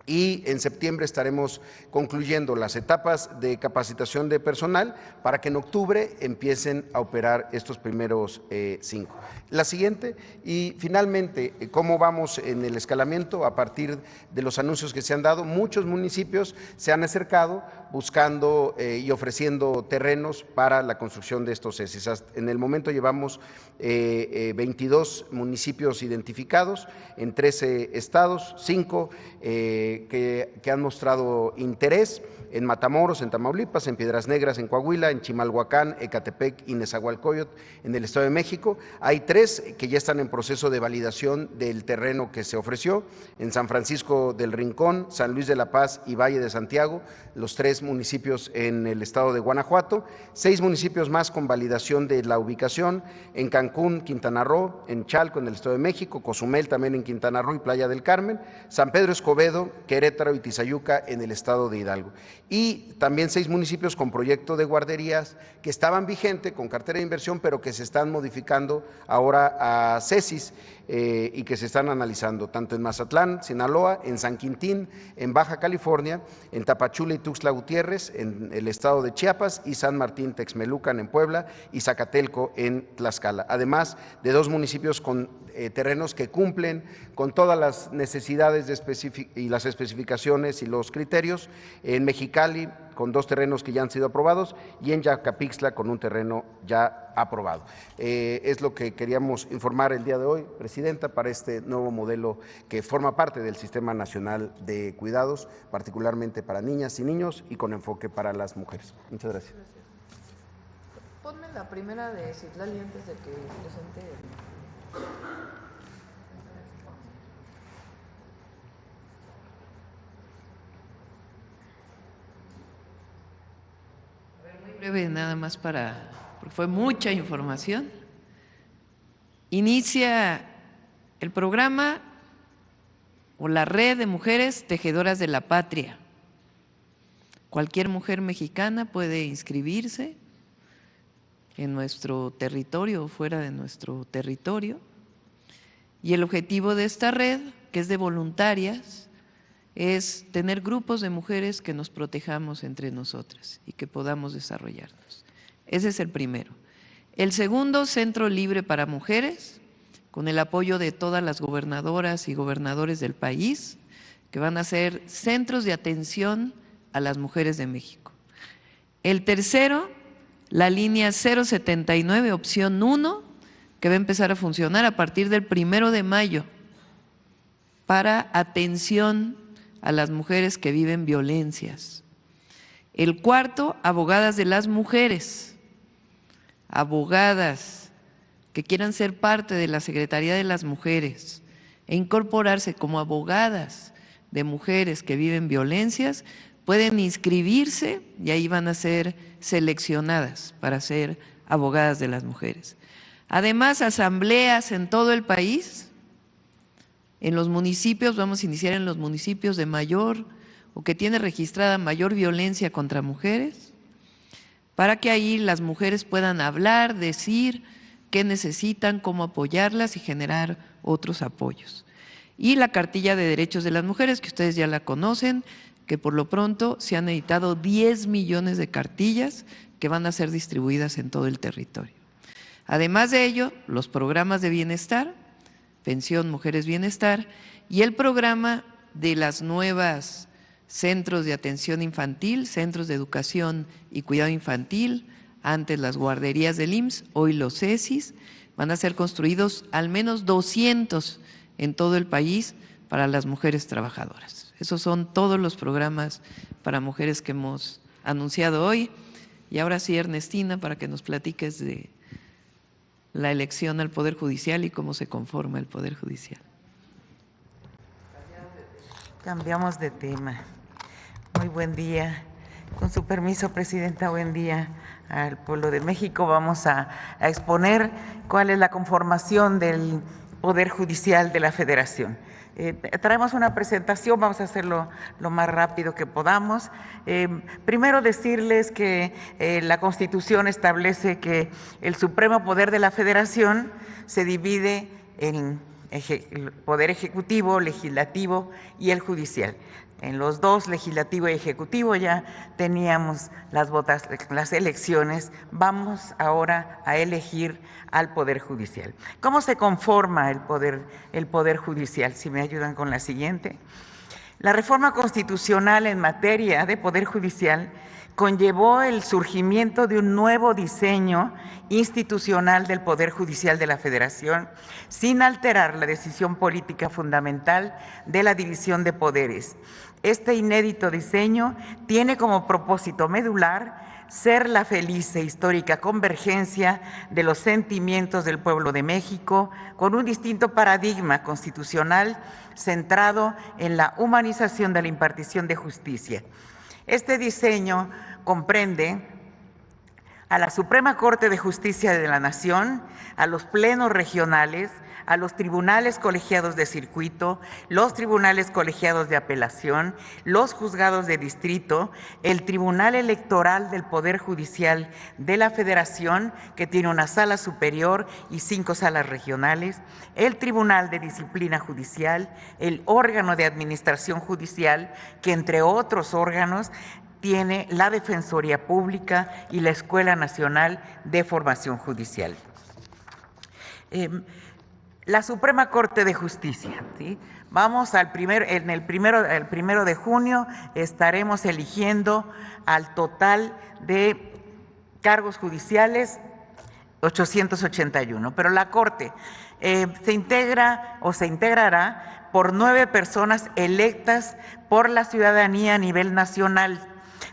S19: Y en septiembre estaremos concluyendo las etapas de capacitación de personal para que en octubre empiecen a operar estos primeros 5. La siguiente, y finalmente, ¿cómo vamos en el escalamiento? A partir de los anuncios que se han dado, muchos municipios se han acercado buscando y ofreciendo terrenos para la construcción de estos CECIs. En el momento llevamos 22 municipios identificados en 13 estados, 5 que han mostrado interés: en Matamoros, en Tamaulipas, en Piedras Negras, en Coahuila, en Chimalhuacán, Ecatepec y Nezahualcóyotl, en el Estado de México. Hay 3 que ya están en proceso de validación del terreno que se ofreció, en San Francisco del Rincón, San Luis de la Paz y Valle de Santiago, los 3 municipios en el estado de Guanajuato, 6 municipios más con validación de la ubicación, en Cancún, Quintana Roo, en Chalco, en el Estado de México, Cozumel también en Quintana Roo y Playa del Carmen, San Pedro Escobedo, Querétaro y Tizayuca en el estado de Hidalgo. Y también 6 municipios con proyecto de guarderías que estaban vigentes con cartera de inversión, pero que se están modificando ahora a CECIs y que se están analizando tanto en Mazatlán, Sinaloa, en San Quintín, en Baja California, en Tapachula y Tuxtla Gutiérrez, en el estado de Chiapas, y San Martín Texmelucan en Puebla y Zacatelco en Tlaxcala, además de 2 municipios con terrenos que cumplen con todas las necesidades y las especificaciones y los criterios, en Mexicali con 2 terrenos que ya han sido aprobados y en Yacapixtla con un terreno ya aprobado. Es lo que queríamos informar el día de hoy, Presidenta, para este nuevo modelo que forma parte del Sistema Nacional de Cuidados, particularmente para niñas y niños y con enfoque para las mujeres. Muchas gracias.
S1: Ponme la primera de Citlali antes de que presente. Muy breve, nada más porque fue mucha información. Inicia el programa o la red de mujeres tejedoras de la patria. Cualquier mujer mexicana puede inscribirse en nuestro territorio o fuera de nuestro territorio. Y el objetivo de esta red, que es de voluntarias, es tener grupos de mujeres que nos protejamos entre nosotras y que podamos desarrollarnos. Ese es el primero. El segundo, Centro Libre para Mujeres, con el apoyo de todas las gobernadoras y gobernadores del país, que van a ser centros de atención a las mujeres de México. El tercero, la línea 079, opción 1, que va a empezar a funcionar a partir del 1 de mayo para atención a las mujeres que viven violencias. El cuarto, abogadas de las mujeres, abogadas que quieran ser parte de la Secretaría de las Mujeres e incorporarse como abogadas de mujeres que viven violencias, pueden inscribirse y ahí van a ser seleccionadas para ser abogadas de las mujeres. Además, asambleas en todo el país, en los municipios, vamos a iniciar en los municipios de mayor o que tiene registrada mayor violencia contra mujeres, para que ahí las mujeres puedan hablar, decir qué necesitan, cómo apoyarlas y generar otros apoyos. Y la cartilla de derechos de las mujeres, que ustedes ya la conocen, que por lo pronto se han editado 10 millones de cartillas que van a ser distribuidas en todo el territorio. Además de ello, los programas de bienestar, Pensión Mujeres Bienestar, y el programa de las nuevas centros de atención infantil, centros de educación y cuidado infantil, antes las guarderías del IMSS, hoy los CESIS, van a ser construidos al menos 200 en todo el país para las mujeres trabajadoras. Esos son todos los programas para mujeres que hemos anunciado hoy. Y ahora sí, Ernestina, para que nos platiques de la elección al Poder Judicial y cómo se conforma el Poder Judicial.
S20: Cambiamos de tema. Muy buen día. Con su permiso, Presidenta, buen día al pueblo de México. Vamos a exponer cuál es la conformación del Poder Judicial de la Federación. Traemos una presentación, vamos a hacerlo lo más rápido que podamos. Primero decirles que la Constitución establece que el supremo poder de la Federación se divide en el Poder Ejecutivo, Legislativo y el Judicial. En los dos, legislativo y ejecutivo, ya teníamos las elecciones, vamos ahora a elegir al Poder Judicial. ¿Cómo se conforma el Poder Judicial? Si me ayudan con la siguiente. La reforma constitucional en materia de Poder Judicial conllevó el surgimiento de un nuevo diseño institucional del Poder Judicial de la Federación, sin alterar la decisión política fundamental de la división de poderes. Este inédito diseño tiene como propósito medular ser la feliz e histórica convergencia de los sentimientos del pueblo de México con un distinto paradigma constitucional centrado en la humanización de la impartición de justicia. Este diseño comprende a la Suprema Corte de Justicia de la Nación, a los plenos regionales, a los tribunales colegiados de circuito, los tribunales colegiados de apelación, los juzgados de distrito, el Tribunal Electoral del Poder Judicial de la Federación, que tiene una sala superior y 5 salas regionales, el Tribunal de Disciplina Judicial, el órgano de administración judicial, que entre otros órganos tiene la Defensoría Pública y la Escuela Nacional de Formación Judicial. La Suprema Corte de Justicia, ¿sí? Vamos el primero de junio estaremos eligiendo al total de cargos judiciales 881, pero la Corte se integra o se integrará por 9 personas electas por la ciudadanía a nivel nacional,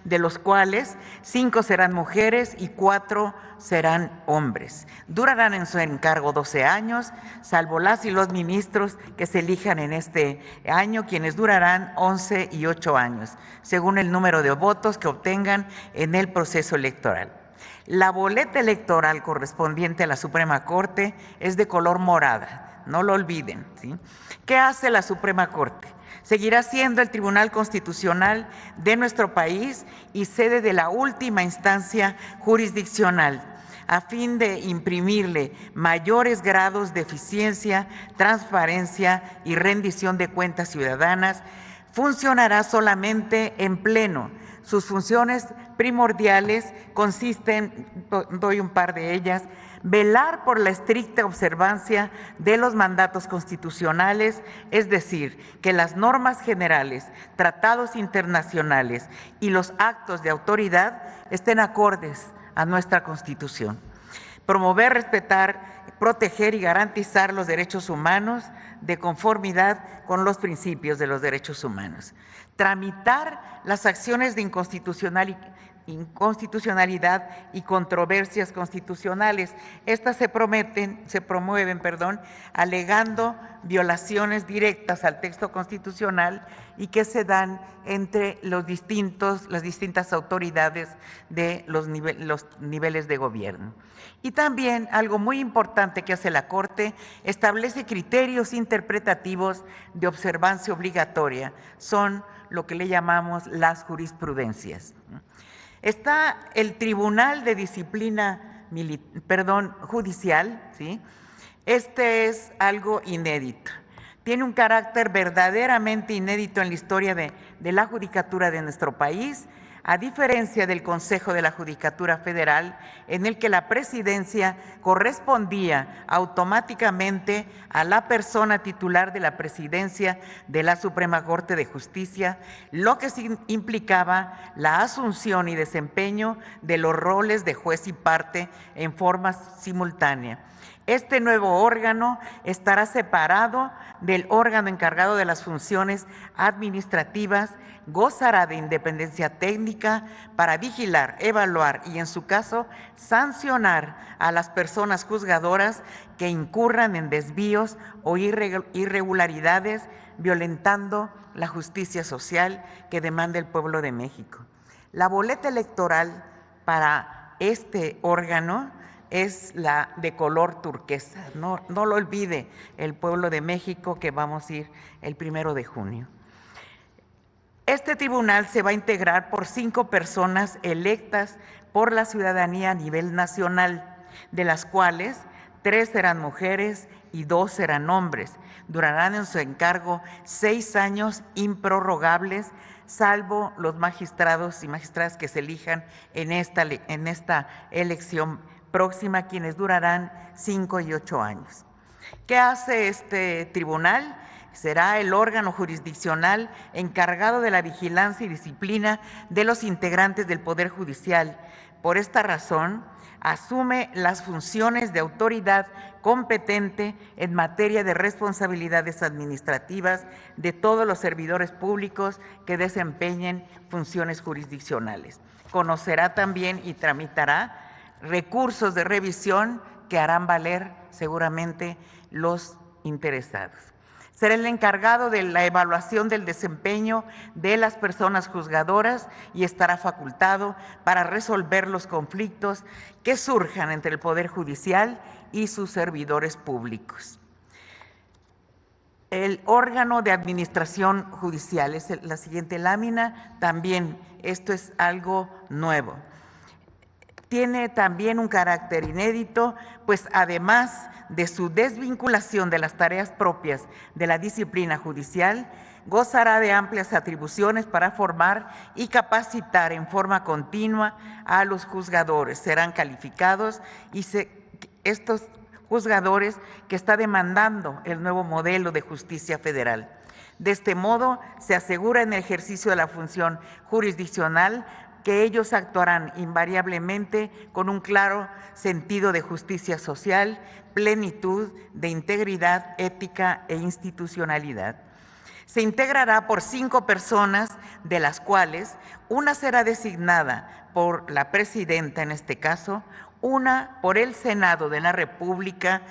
S20: de los cuales 5 serán mujeres y 4 serán hombres. Durarán en su encargo 12 años, salvo las y los ministros que se elijan en este año, quienes durarán 11 y 8 años, según el número de votos que obtengan en el proceso electoral. La boleta electoral correspondiente a la Suprema Corte es de color morada, no lo olviden, ¿sí? ¿Qué hace la Suprema Corte? Seguirá siendo el Tribunal Constitucional de nuestro país y sede de la última instancia jurisdiccional, a fin de imprimirle mayores grados de eficiencia, transparencia y rendición de cuentas ciudadanas, funcionará solamente en pleno. Sus funciones primordiales consisten, doy un par de ellas: velar por la estricta observancia de los mandatos constitucionales, es decir, que las normas generales, tratados internacionales y los actos de autoridad estén acordes a nuestra Constitución. Promover, respetar, proteger y garantizar los derechos humanos de conformidad con los principios de los derechos humanos. Tramitar las acciones de inconstitucionalidad y controversias constitucionales. Estas se promueven, alegando violaciones directas al texto constitucional y que se dan entre las distintas autoridades de los niveles de gobierno. Y también algo muy importante que hace la Corte, establece criterios interpretativos de observancia obligatoria. Son lo que le llamamos las jurisprudencias. Está el Tribunal de Disciplina Judicial, ¿sí? Este es algo inédito. Tiene un carácter verdaderamente inédito en la historia de la judicatura de nuestro país, a diferencia del Consejo de la Judicatura Federal, en el que la presidencia correspondía automáticamente a la persona titular de la presidencia de la Suprema Corte de Justicia, lo que implicaba la asunción y desempeño de los roles de juez y parte en forma simultánea. Este nuevo órgano estará separado del órgano encargado de las funciones administrativas, gozará de independencia técnica para vigilar, evaluar y, en su caso, sancionar a las personas juzgadoras que incurran en desvíos o irregularidades, violentando la justicia social que demanda el pueblo de México. La boleta electoral para este órgano es la de color turquesa. No lo olvide el pueblo de México, que vamos a ir el 1 de junio. Este tribunal se va a integrar por 5 personas electas por la ciudadanía a nivel nacional, de las cuales 3 serán mujeres y 2 serán hombres. Durarán en su encargo 6 años improrrogables, salvo los magistrados y magistradas que se elijan en esta elección próxima, quienes durarán 5 y 8 años. ¿Qué hace este tribunal? Será el órgano jurisdiccional encargado de la vigilancia y disciplina de los integrantes del Poder Judicial. Por esta razón, asume las funciones de autoridad competente en materia de responsabilidades administrativas de todos los servidores públicos que desempeñen funciones jurisdiccionales. Conocerá también y tramitará recursos de revisión que harán valer seguramente los interesados. Será el encargado de la evaluación del desempeño de las personas juzgadoras y estará facultado para resolver los conflictos que surjan entre el Poder Judicial y sus servidores públicos. El órgano de administración judicial es la siguiente lámina. También esto es algo nuevo. Tiene también un carácter inédito, pues además de su desvinculación de las tareas propias de la disciplina judicial, gozará de amplias atribuciones para formar y capacitar en forma continua a los juzgadores. Serán calificados y estos juzgadores que está demandando el nuevo modelo de justicia federal. De este modo, se asegura en el ejercicio de la función jurisdiccional que ellos actuarán invariablemente con un claro sentido de justicia social, plenitud de integridad, ética e institucionalidad. Se integrará por 5 personas, de las cuales una será designada por la presidenta, en este caso, una por el Senado de la República,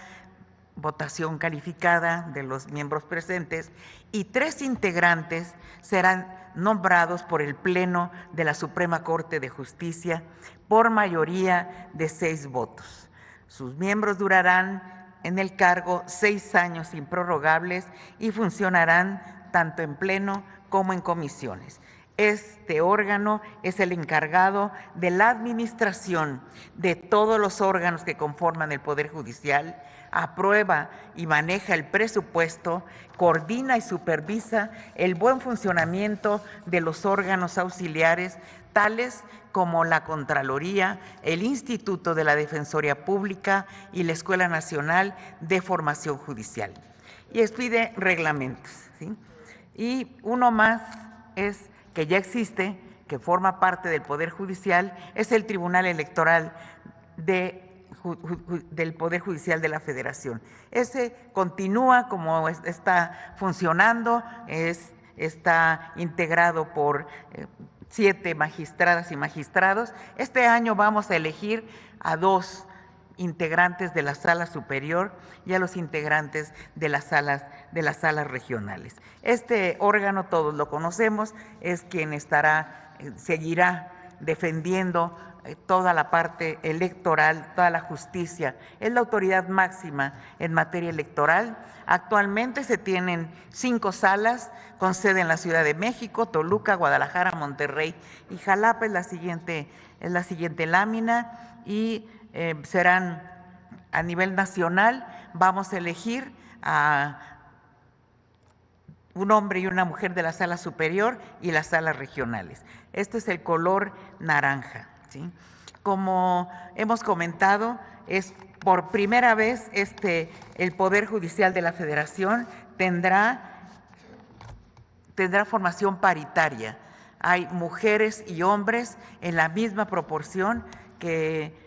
S20: votación calificada de los miembros presentes, y 3 integrantes serán nombrados por el Pleno de la Suprema Corte de Justicia por mayoría de 6 votos. Sus miembros durarán en el cargo 6 años improrrogables y funcionarán tanto en pleno como en comisiones. Este órgano es el encargado de la administración de todos los órganos que conforman el Poder Judicial, aprueba y maneja el presupuesto, coordina y supervisa el buen funcionamiento de los órganos auxiliares, tales como la Contraloría, el Instituto de la Defensoría Pública y la Escuela Nacional de Formación Judicial. Y expide reglamentos, ¿sí? Y uno más es que ya existe, que forma parte del Poder Judicial, es el Tribunal Electoral del Poder Judicial de la Federación. Ese continúa como está funcionando, está integrado por 7 magistradas y magistrados. Este año vamos a elegir a 2 integrantes de la Sala Superior y a los integrantes de las salas regionales. Este órgano, todos lo conocemos, es quien seguirá defendiendo toda la parte electoral, toda la justicia. Es la autoridad máxima en materia electoral. Actualmente se tienen 5 salas con sede en la Ciudad de México, Toluca, Guadalajara, Monterrey y Jalapa. Es la siguiente lámina y serán a nivel nacional. Vamos a elegir a un hombre y una mujer de la Sala Superior y las salas regionales. Este es el color naranja, ¿sí? Como hemos comentado, es por primera vez el Poder Judicial de la Federación tendrá formación paritaria. Hay mujeres y hombres en la misma proporción que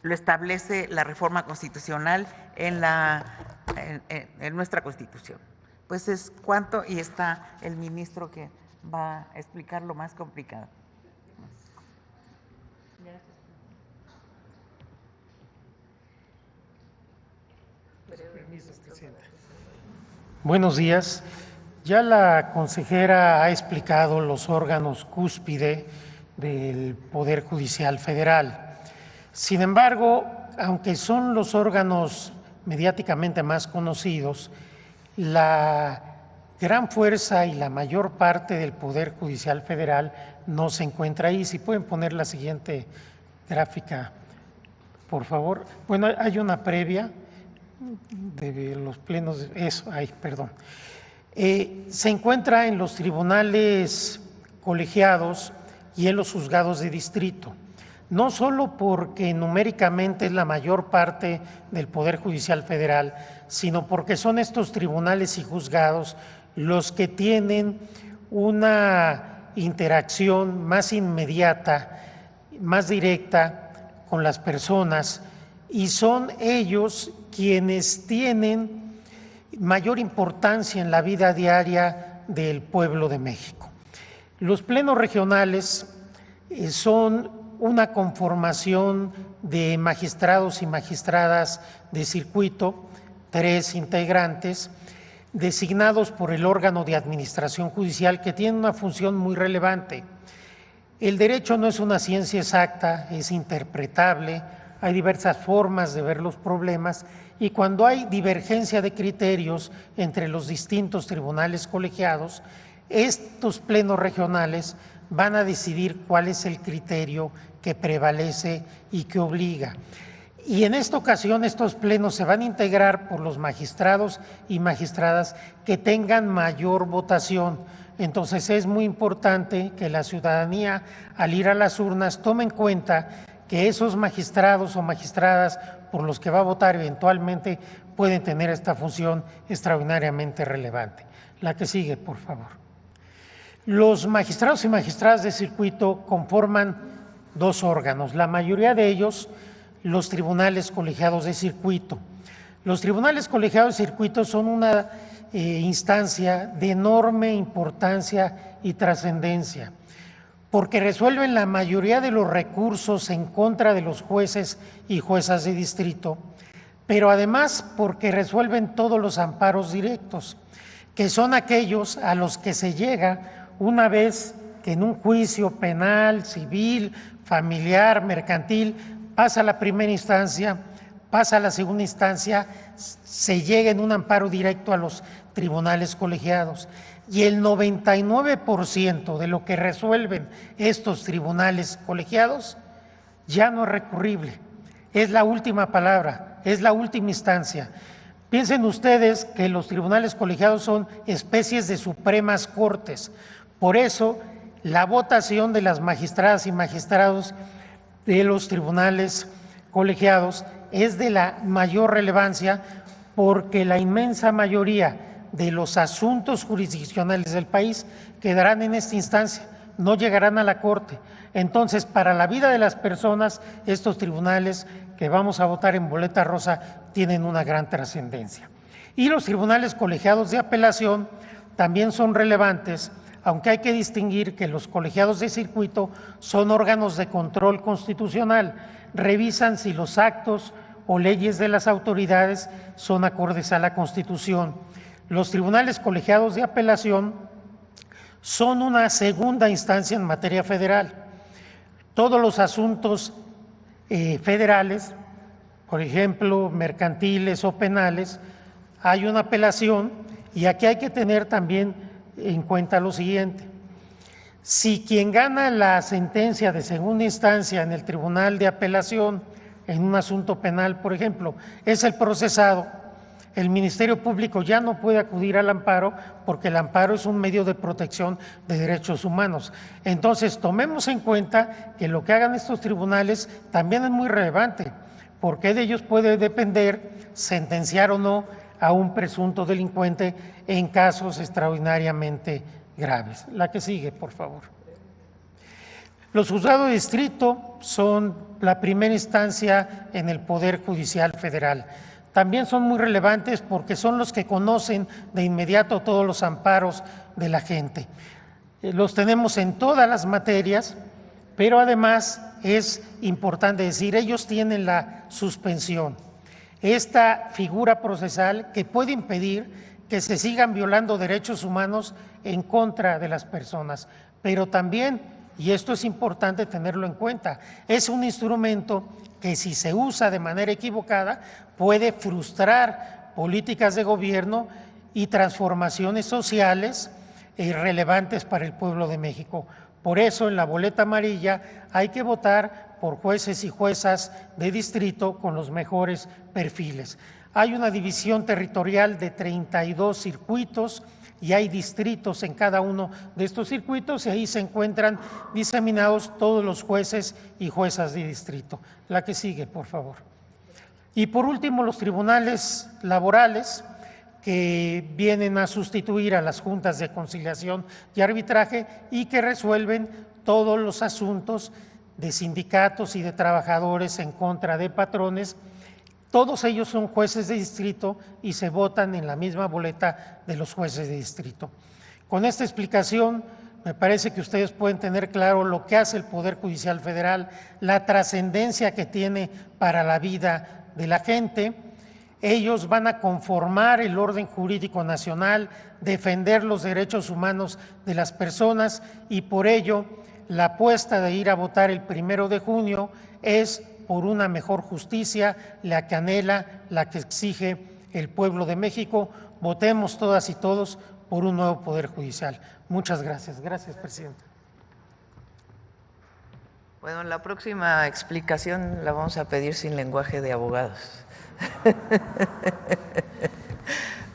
S20: lo establece la reforma constitucional en nuestra Constitución. Pues es cuanto, y está el ministro que va a explicar lo más complicado.
S21: Buenos días. Ya la consejera ha explicado los órganos cúspide del Poder Judicial Federal. Sin embargo, aunque son los órganos mediáticamente más conocidos, la gran fuerza y la mayor parte del Poder Judicial Federal no se encuentra ahí. Si pueden poner la siguiente gráfica, por favor. Bueno, hay una previa de los plenos, eso, ahí, perdón. Se encuentra en los tribunales colegiados y en los juzgados de distrito, no solo porque numéricamente es la mayor parte del Poder Judicial Federal, sino porque son estos tribunales y juzgados los que tienen una interacción más inmediata, más directa con las personas, y son ellos quienes tienen mayor importancia en la vida diaria del pueblo de México. Los plenos regionales son una conformación de magistrados y magistradas de circuito, 3 integrantes, designados por el órgano de administración judicial, que tiene una función muy relevante. El derecho no es una ciencia exacta, es interpretable, hay diversas formas de ver los problemas, y cuando hay divergencia de criterios entre los distintos tribunales colegiados, estos plenos regionales van a decidir cuál es el criterio que prevalece y que obliga. Y en esta ocasión estos plenos se van a integrar por los magistrados y magistradas que tengan mayor votación. Entonces es muy importante que la ciudadanía, al ir a las urnas, tome en cuenta que esos magistrados o magistradas por los que va a votar eventualmente pueden tener esta función extraordinariamente relevante. La que sigue, por favor. Los magistrados y magistradas de circuito conforman 2 órganos, la mayoría de ellos los tribunales colegiados de circuito. Los tribunales colegiados de circuito son una instancia de enorme importancia y trascendencia, porque resuelven la mayoría de los recursos en contra de los jueces y juezas de distrito, pero además porque resuelven todos los amparos directos, que son aquellos a los que se llega una vez que en un juicio penal, civil, familiar, mercantil, pasa la primera instancia, pasa a la segunda instancia, se llega en un amparo directo a los tribunales colegiados. y el 99% de lo que resuelven estos tribunales colegiados ya no es recurrible. Es la última palabra, es la última instancia. Piensen ustedes que los tribunales colegiados son especies de supremas cortes. Por eso, la votación de las magistradas y magistrados de los tribunales colegiados es de la mayor relevancia, porque la inmensa mayoría de los asuntos jurisdiccionales del país quedarán en esta instancia, no llegarán a la Corte. Entonces, para la vida de las personas, estos tribunales que vamos a votar en boleta rosa tienen una gran trascendencia. Y los tribunales colegiados de apelación también son relevantes, aunque hay que distinguir que los colegiados de circuito son órganos de control constitucional, revisan si los actos o leyes de las autoridades son acordes a la Constitución. Los tribunales colegiados de apelación son una segunda instancia en materia federal. Todos los asuntos federales, por ejemplo, mercantiles o penales, hay una apelación, y aquí hay que tener también en cuenta lo siguiente: si quien gana la sentencia de segunda instancia en el tribunal de apelación en un asunto penal, por ejemplo, es el procesado, el Ministerio Público ya no puede acudir al amparo, porque el amparo es un medio de protección de derechos humanos. Entonces, tomemos en cuenta que lo que hagan estos tribunales también es muy relevante, porque de ellos puede depender sentenciar o no a un presunto delincuente en casos extraordinariamente graves. La que sigue, por favor. Los juzgados de distrito son la primera instancia en el Poder Judicial Federal. También son muy relevantes porque son los que conocen de inmediato todos los amparos de la gente. Los tenemos en todas las materias, pero además es importante decir, ellos tienen la suspensión, esta figura procesal que puede impedir que se sigan violando derechos humanos en contra de las personas, pero también, y esto es importante tenerlo en cuenta, es un instrumento que, si se usa de manera equivocada, puede frustrar políticas de gobierno y transformaciones sociales relevantes para el pueblo de México. Por eso, en la boleta amarilla hay que votar por jueces y juezas de distrito con los mejores perfiles. Hay una división territorial de 32 circuitos y hay distritos en cada uno de estos circuitos, y ahí se encuentran diseminados todos los jueces y juezas de distrito. La que sigue, por favor. Y por último, los tribunales laborales, que vienen a sustituir a las juntas de conciliación y arbitraje y que resuelven todos los asuntos de sindicatos y de trabajadores en contra de patrones. Todos ellos son jueces de distrito y se votan en la misma boleta de los jueces de distrito. Con esta explicación, me parece que ustedes pueden tener claro lo que hace el Poder Judicial Federal, la trascendencia que tiene para la vida de la gente. Ellos van a conformar el orden jurídico nacional, defender los derechos humanos de las personas, y por ello la apuesta de ir a votar el 1 de junio es por una mejor justicia, la que anhela, la que exige el pueblo de México. Votemos todas y todos por un nuevo Poder Judicial. Muchas gracias. Gracias, presidenta.
S1: Bueno, la próxima explicación la vamos a pedir sin lenguaje de abogados.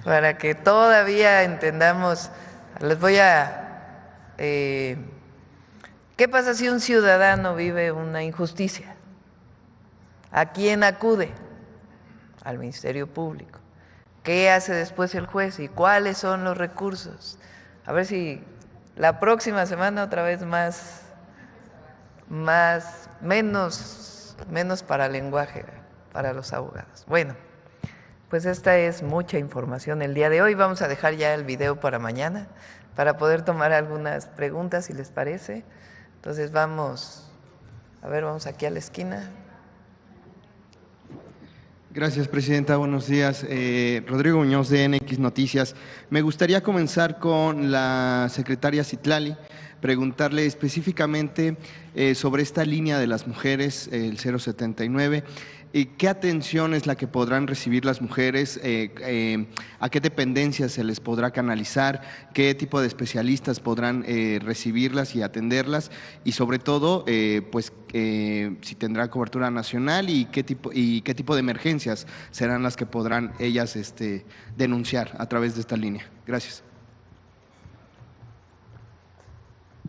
S1: Para que todavía entendamos. Les voy a… ¿qué pasa si un ciudadano vive una injusticia? ¿A quién acude? Al Ministerio Público. ¿Qué hace después el juez y cuáles son los recursos? A ver si la próxima semana otra vez menos para lenguaje para los abogados. Bueno, pues esta es mucha información el día de hoy. Vamos a dejar ya el video para mañana para poder tomar algunas preguntas, si les parece. Entonces vamos aquí a la esquina.
S4: Gracias, presidenta. Buenos días. Rodrigo Muñoz, de NX Noticias. Me gustaría comenzar con la secretaria Citlali. preguntarle específicamente sobre esta línea de las mujeres, el 079. ¿Qué atención es la que podrán recibir las mujeres? ¿A qué dependencias se les podrá canalizar? ¿Qué tipo de especialistas podrán recibirlas y atenderlas? Y sobre todo, si tendrá cobertura nacional y qué tipo de emergencias serán las que podrán ellas denunciar a través de esta línea. Gracias.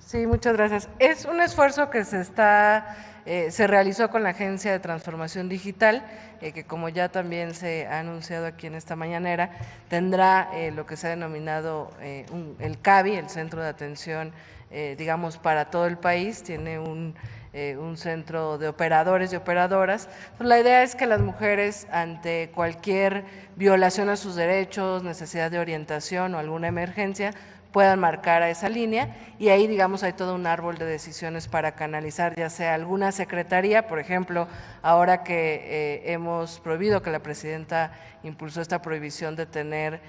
S2: Sí, muchas gracias. Es un esfuerzo que se realizó con la Agencia de Transformación Digital, que como ya también se ha anunciado aquí en esta mañanera, tendrá lo que se ha denominado el CABI, el Centro de Atención, digamos, para todo el país. Tiene un centro de operadores y operadoras. La idea es que las mujeres, ante cualquier violación a sus derechos, necesidad de orientación o alguna emergencia, puedan marcar a esa línea, y ahí, digamos, hay todo un árbol de decisiones para canalizar, ya sea alguna secretaría. Por ejemplo, ahora que hemos prohibido, que la presidenta impulsó esta prohibición de tener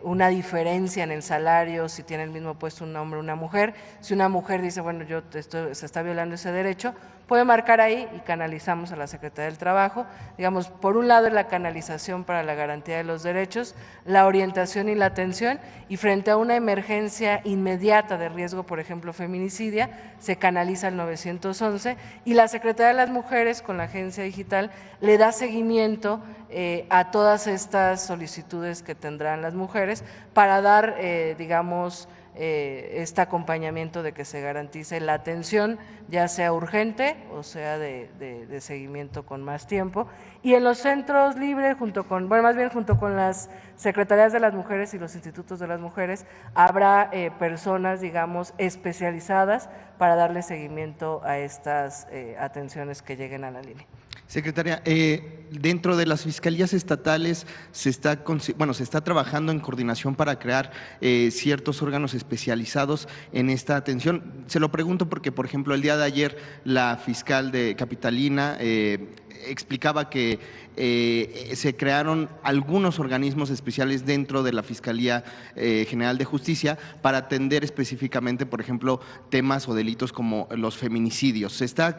S2: una diferencia en el salario si tiene el mismo puesto un hombre o una mujer. Si una mujer dice, bueno, se está violando ese derecho, puede marcar ahí y canalizamos a la Secretaría del Trabajo. Digamos, por un lado es la canalización para la garantía de los derechos, la orientación y la atención, y frente a una emergencia inmediata de riesgo, por ejemplo, feminicidia, se canaliza el 911, y la Secretaría de las Mujeres con la Agencia Digital le da seguimiento a todas estas solicitudes que tendrán las mujeres para dar, digamos, este acompañamiento de que se garantice la atención, ya sea urgente o sea de seguimiento con más tiempo. Y en los centros libres, junto con las secretarías de las mujeres y los institutos de las mujeres, habrá personas, digamos, especializadas para darle seguimiento a estas atenciones que lleguen a la línea.
S4: Secretaria, dentro de las fiscalías estatales se está trabajando en coordinación para crear ciertos órganos especializados en esta atención. Se lo pregunto porque, por ejemplo, el día de ayer la fiscal de Capitalina explicaba que se crearon algunos organismos especiales dentro de la Fiscalía General de Justicia para atender específicamente, por ejemplo, temas o delitos como los feminicidios. ¿Se está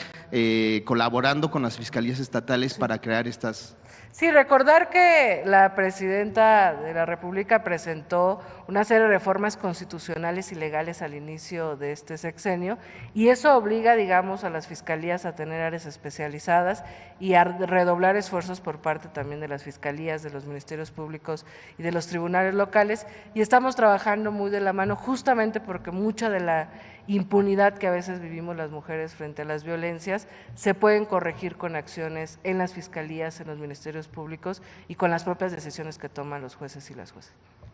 S4: colaborando con las fiscalías estatales para crear estas?
S2: Sí, recordar que la presidenta de la República presentó una serie de reformas constitucionales y legales al inicio de este sexenio, y eso obliga, digamos, a las fiscalías a tener áreas especializadas y a redoblar esfuerzos por parte también de las fiscalías, de los ministerios públicos y de los tribunales locales, y estamos trabajando muy de la mano, justamente porque mucha de la impunidad que a veces vivimos las mujeres frente a las violencias se pueden corregir con acciones en las fiscalías, en los ministerios públicos y con las propias decisiones que toman los jueces y las jueces.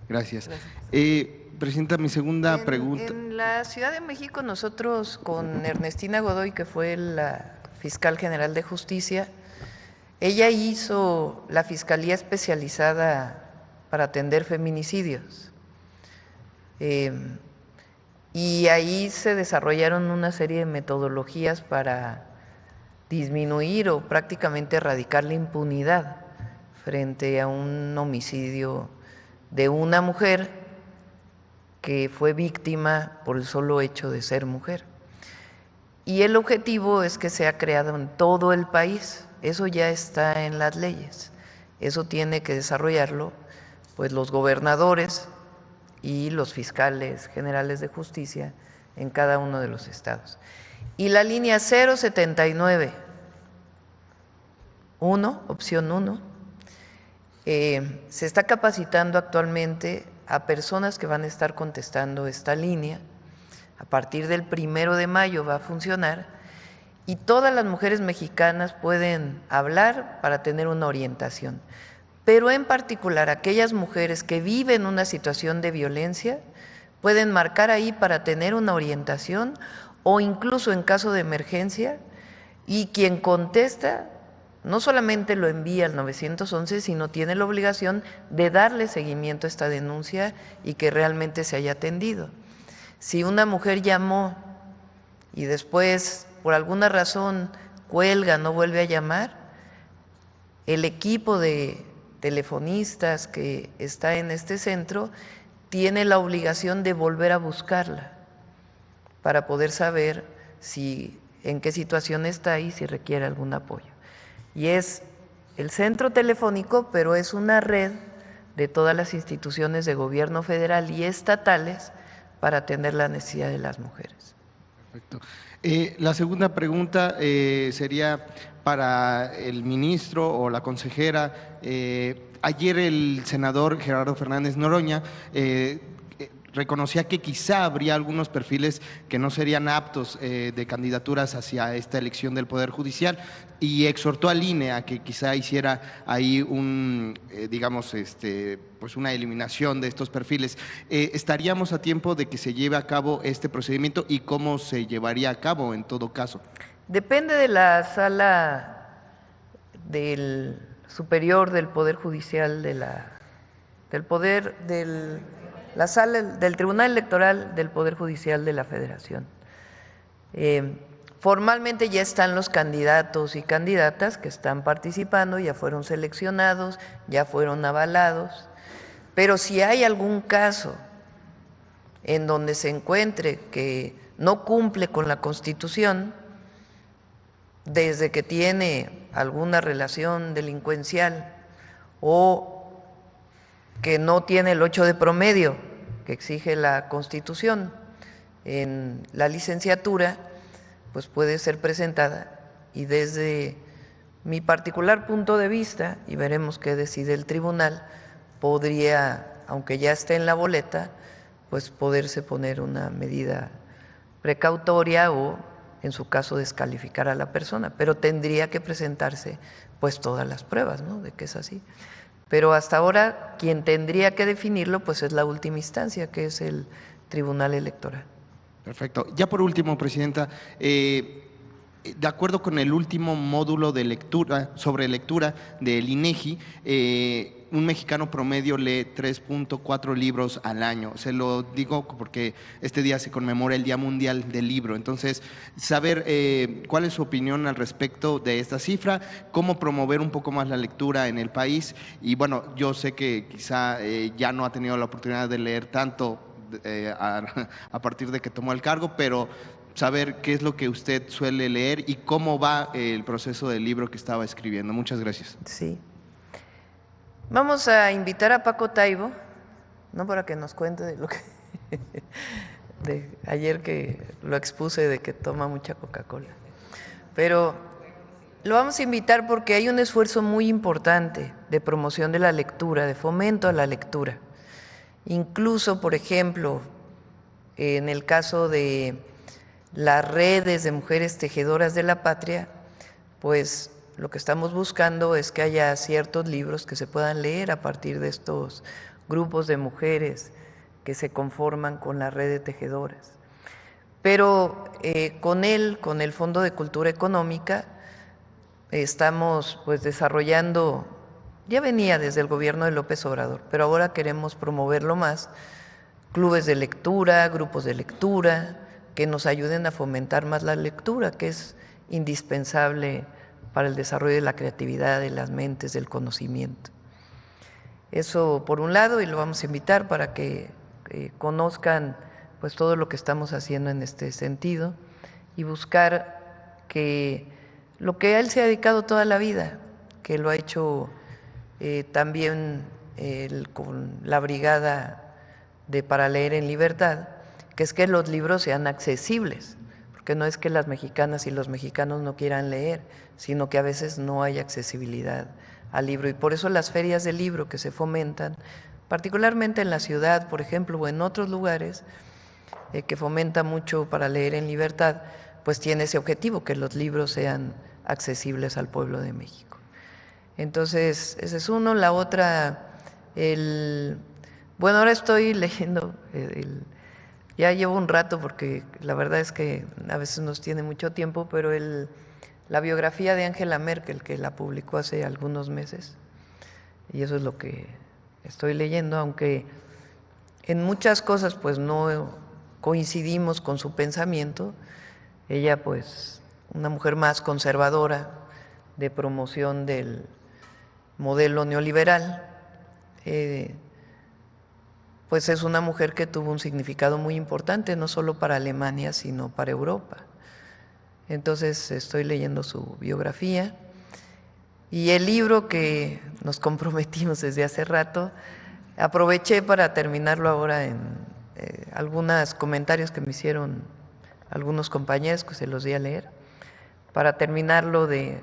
S4: Gracias. Presidenta, mi segunda pregunta.
S1: En la Ciudad de México nosotros con Ernestina Godoy, que fue la fiscal general de justicia, ella hizo la fiscalía especializada para atender feminicidios. Y ahí se desarrollaron una serie de metodologías para disminuir o prácticamente erradicar la impunidad frente a un homicidio de una mujer que fue víctima por el solo hecho de ser mujer. Y el objetivo es que sea creado en todo el país. Eso ya está en las leyes. Eso tiene que desarrollarlo pues los gobernadores y los fiscales generales de justicia en cada uno de los estados. Y la línea 079, opción 1, se está capacitando actualmente a personas que van a estar contestando esta línea. A partir del 1 de mayo va a funcionar y todas las mujeres mexicanas pueden hablar para tener una orientación. Pero en particular aquellas mujeres que viven una situación de violencia pueden marcar ahí para tener una orientación o incluso en caso de emergencia, y quien contesta no solamente lo envía al 911, sino tiene la obligación de darle seguimiento a esta denuncia y que realmente se haya atendido. Si una mujer llamó y después por alguna razón cuelga, no vuelve a llamar, el equipo de telefonistas que está en este centro tiene la obligación de volver a buscarla para poder saber en qué situación está y si requiere algún apoyo. Y es el centro telefónico, pero es una red de todas las instituciones de gobierno federal y estatales para atender la necesidad de las mujeres.
S4: Perfecto. La segunda pregunta sería para el ministro o la consejera. Ayer el senador Gerardo Fernández Noroña reconocía que quizá habría algunos perfiles que no serían aptos de candidaturas hacia esta elección del Poder Judicial y exhortó al INE a que quizá hiciera ahí pues una eliminación de estos perfiles. ¿Estaríamos a tiempo de que se lleve a cabo este procedimiento y cómo se llevaría a cabo en todo caso?
S1: Depende de la sala del superior del Poder Judicial la sala del Tribunal Electoral del Poder Judicial de la Federación. Formalmente ya están los candidatos y candidatas que están participando, ya fueron seleccionados, ya fueron avalados, pero si hay algún caso en donde se encuentre que no cumple con la Constitución, desde que tiene alguna relación delincuencial o que no tiene el 8 de promedio que exige la Constitución en la licenciatura, pues puede ser presentada y desde mi particular punto de vista, y veremos qué decide el tribunal, podría, aunque ya esté en la boleta, pues poderse poner una medida precautoria o en su caso descalificar a la persona, pero tendría que presentarse pues todas las pruebas, ¿no?, de que es así. Pero hasta ahora quien tendría que definirlo pues es la última instancia, que es el Tribunal Electoral.
S4: Perfecto. Ya por último, Presidenta, de acuerdo con el último módulo de lectura, sobre lectura del INEGI, un mexicano promedio lee 3.4 libros al año. Se lo digo porque este día se conmemora el Día Mundial del Libro. Entonces, saber cuál es su opinión al respecto de esta cifra, cómo promover un poco más la lectura en el país. Y bueno, yo sé que quizá ya no ha tenido la oportunidad de leer tanto a partir de que tomó el cargo, pero saber qué es lo que usted suele leer y cómo va el proceso del libro que estaba escribiendo. Muchas gracias.
S1: Sí. Vamos a invitar a Paco Taibo, no para que nos cuente de lo que de ayer que lo expuse de que toma mucha Coca-Cola, pero lo vamos a invitar porque hay un esfuerzo muy importante de promoción de la lectura, de fomento a la lectura. Incluso, por ejemplo, en el caso de las redes de mujeres tejedoras de la patria, pues lo que estamos buscando es que haya ciertos libros que se puedan leer a partir de estos grupos de mujeres que se conforman con la red de tejedoras. Pero con el Fondo de Cultura Económica estamos pues desarrollando, ya venía desde el gobierno de López Obrador, pero ahora queremos promoverlo más, clubes de lectura, grupos de lectura, que nos ayuden a fomentar más la lectura, que es indispensable para el desarrollo de la creatividad, de las mentes, del conocimiento. Eso por un lado, y lo vamos a invitar para que conozcan pues todo lo que estamos haciendo en este sentido y buscar que lo que él se ha dedicado toda la vida, que lo ha hecho también con la brigada de Para Leer en Libertad, que es que los libros sean accesibles, porque no es que las mexicanas y los mexicanos no quieran leer, sino que a veces no hay accesibilidad al libro. Y por eso las ferias del libro que se fomentan, particularmente en la ciudad, por ejemplo, o en otros lugares, que fomenta mucho Para Leer en Libertad, pues tiene ese objetivo, que los libros sean accesibles al pueblo de México. Entonces, ese es uno. La otra, bueno, ahora estoy leyendo, ya llevo un rato porque la verdad es que a veces nos tiene mucho tiempo, pero la biografía de Angela Merkel, que la publicó hace algunos meses, y eso es lo que estoy leyendo, aunque en muchas cosas pues no coincidimos con su pensamiento. Ella pues una mujer más conservadora, de promoción del modelo neoliberal, pues es una mujer que tuvo un significado muy importante, no solo para Alemania, sino para Europa. Entonces estoy leyendo su biografía y el libro que nos comprometimos desde hace rato, aproveché para terminarlo ahora en algunos comentarios que me hicieron algunos compañeros que se los di a leer. Para terminarlo de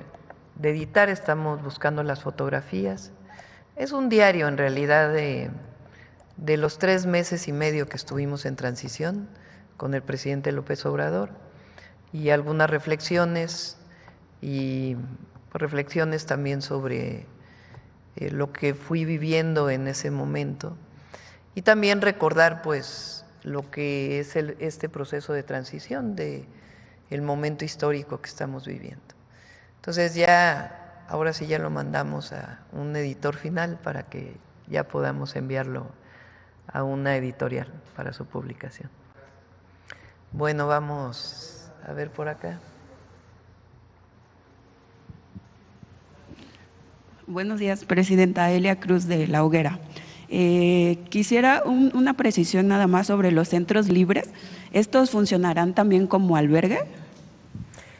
S1: editar estamos buscando las fotografías. Es un diario en realidad de los 3 meses y medio que estuvimos en transición con el presidente López Obrador y algunas reflexiones y reflexiones también sobre lo que fui viviendo en ese momento y también recordar pues lo que es este proceso de transición de el momento histórico que estamos viviendo. Entonces ahora sí ya lo mandamos a un editor final para que ya podamos enviarlo a una editorial para su publicación. Bueno, vamos a ver por acá.
S5: Buenos días, Presidenta. Elia Cruz de La Hoguera. Quisiera una precisión nada más sobre los centros libres. ¿Estos funcionarán también como albergue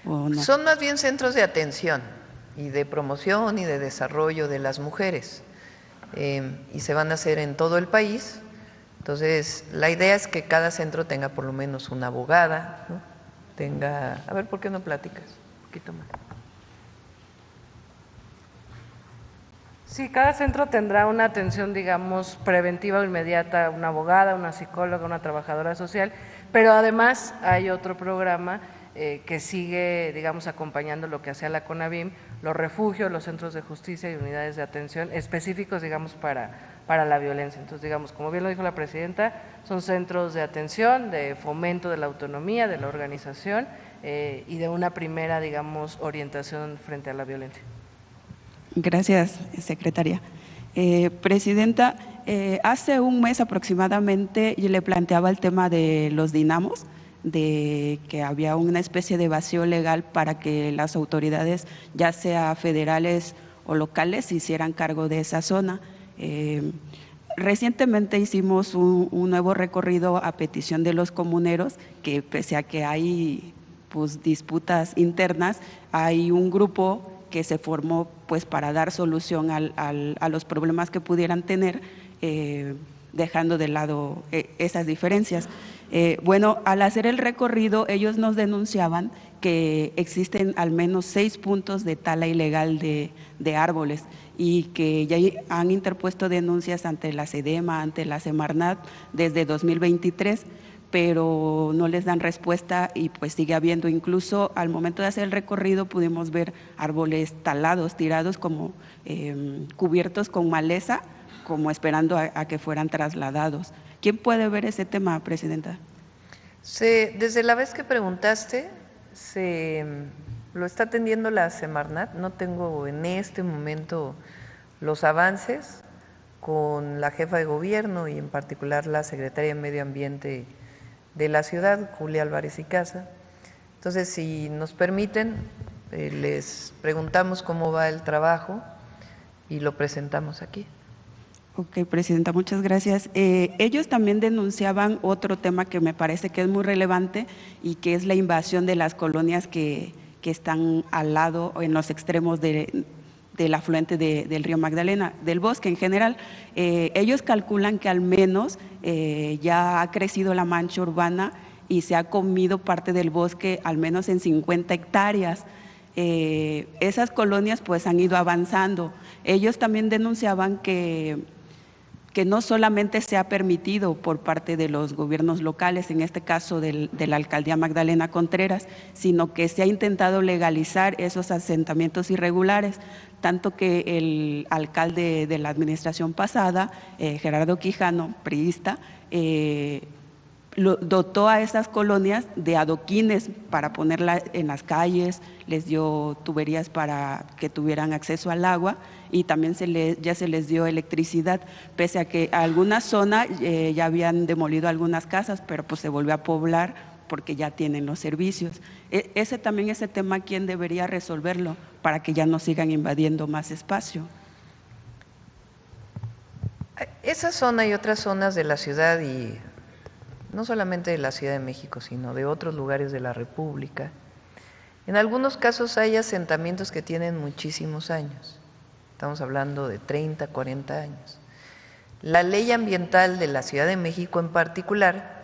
S5: o no?
S1: Son más bien centros de atención y de promoción y de desarrollo de las mujeres y se van a hacer en todo el país. Entonces, la idea es que cada centro tenga por lo menos una abogada, ¿no? A ver, ¿por qué no platicas? Un poquito más.
S2: Sí, cada centro tendrá una atención, digamos, preventiva o inmediata, una abogada, una psicóloga, una trabajadora social, pero además hay otro programa que sigue, digamos, acompañando lo que hacía la CONAVIM, los refugios, los centros de justicia y unidades de atención específicos, digamos, para la violencia. Entonces, digamos, como bien lo dijo la Presidenta, son centros de atención, de fomento de la autonomía, de la organización y de una primera, digamos, orientación frente a la violencia.
S5: Gracias, secretaria. Presidenta, hace un mes aproximadamente yo le planteaba el tema de los dinamos, de que había una especie de vacío legal para que las autoridades, ya sea federales o locales, se hicieran cargo de esa zona. Recientemente hicimos un nuevo recorrido a petición de los comuneros, que pese a que hay pues, disputas internas, hay un grupo que se formó pues para dar solución a los problemas que pudieran tener, dejando de lado esas diferencias. Bueno, al hacer el recorrido, ellos nos denunciaban que existen al menos 6 puntos de tala ilegal de árboles y que ya han interpuesto denuncias ante la SEDEMA, ante la Semarnat desde 2023, pero no les dan respuesta y pues sigue habiendo, incluso al momento de hacer el recorrido pudimos ver árboles talados, tirados como cubiertos con maleza, como esperando a que fueran trasladados. ¿Quién puede ver ese tema, Presidenta?
S1: Desde la vez que preguntaste, lo está atendiendo la Semarnat. No tengo en este momento los avances con la jefa de gobierno y en particular la secretaria de Medio Ambiente de la ciudad, Julia Álvarez y Casa. Entonces, si nos permiten, les preguntamos cómo va el trabajo y lo presentamos aquí.
S5: Ok, Presidenta, muchas gracias. Ellos también denunciaban otro tema que me parece que es muy relevante y que es la invasión de las colonias que están al lado o en los extremos del afluente del río Magdalena, del bosque en general. Ellos calculan que al menos ya ha crecido la mancha urbana y se ha comido parte del bosque al menos en 50 hectáreas. Esas colonias pues han ido avanzando. Ellos también denunciaban que no solamente se ha permitido por parte de los gobiernos locales, en este caso de la alcaldía Magdalena Contreras, sino que se ha intentado legalizar esos asentamientos irregulares, tanto que el alcalde de la administración pasada, Gerardo Quijano, priista, dotó a esas colonias de adoquines para ponerla en las calles, les dio tuberías para que tuvieran acceso al agua y también ya se les dio electricidad, pese a que algunas zonas ya habían demolido algunas casas, pero pues se volvió a poblar porque ya tienen los servicios. Ese tema, ¿quién debería resolverlo para que ya no sigan invadiendo más espacio?
S1: Esa zona y otras zonas de la ciudad, y no solamente de la Ciudad de México, sino de otros lugares de la República, en algunos casos hay asentamientos que tienen muchísimos años. Estamos hablando de 30, 40 años. La ley ambiental de la Ciudad de México en particular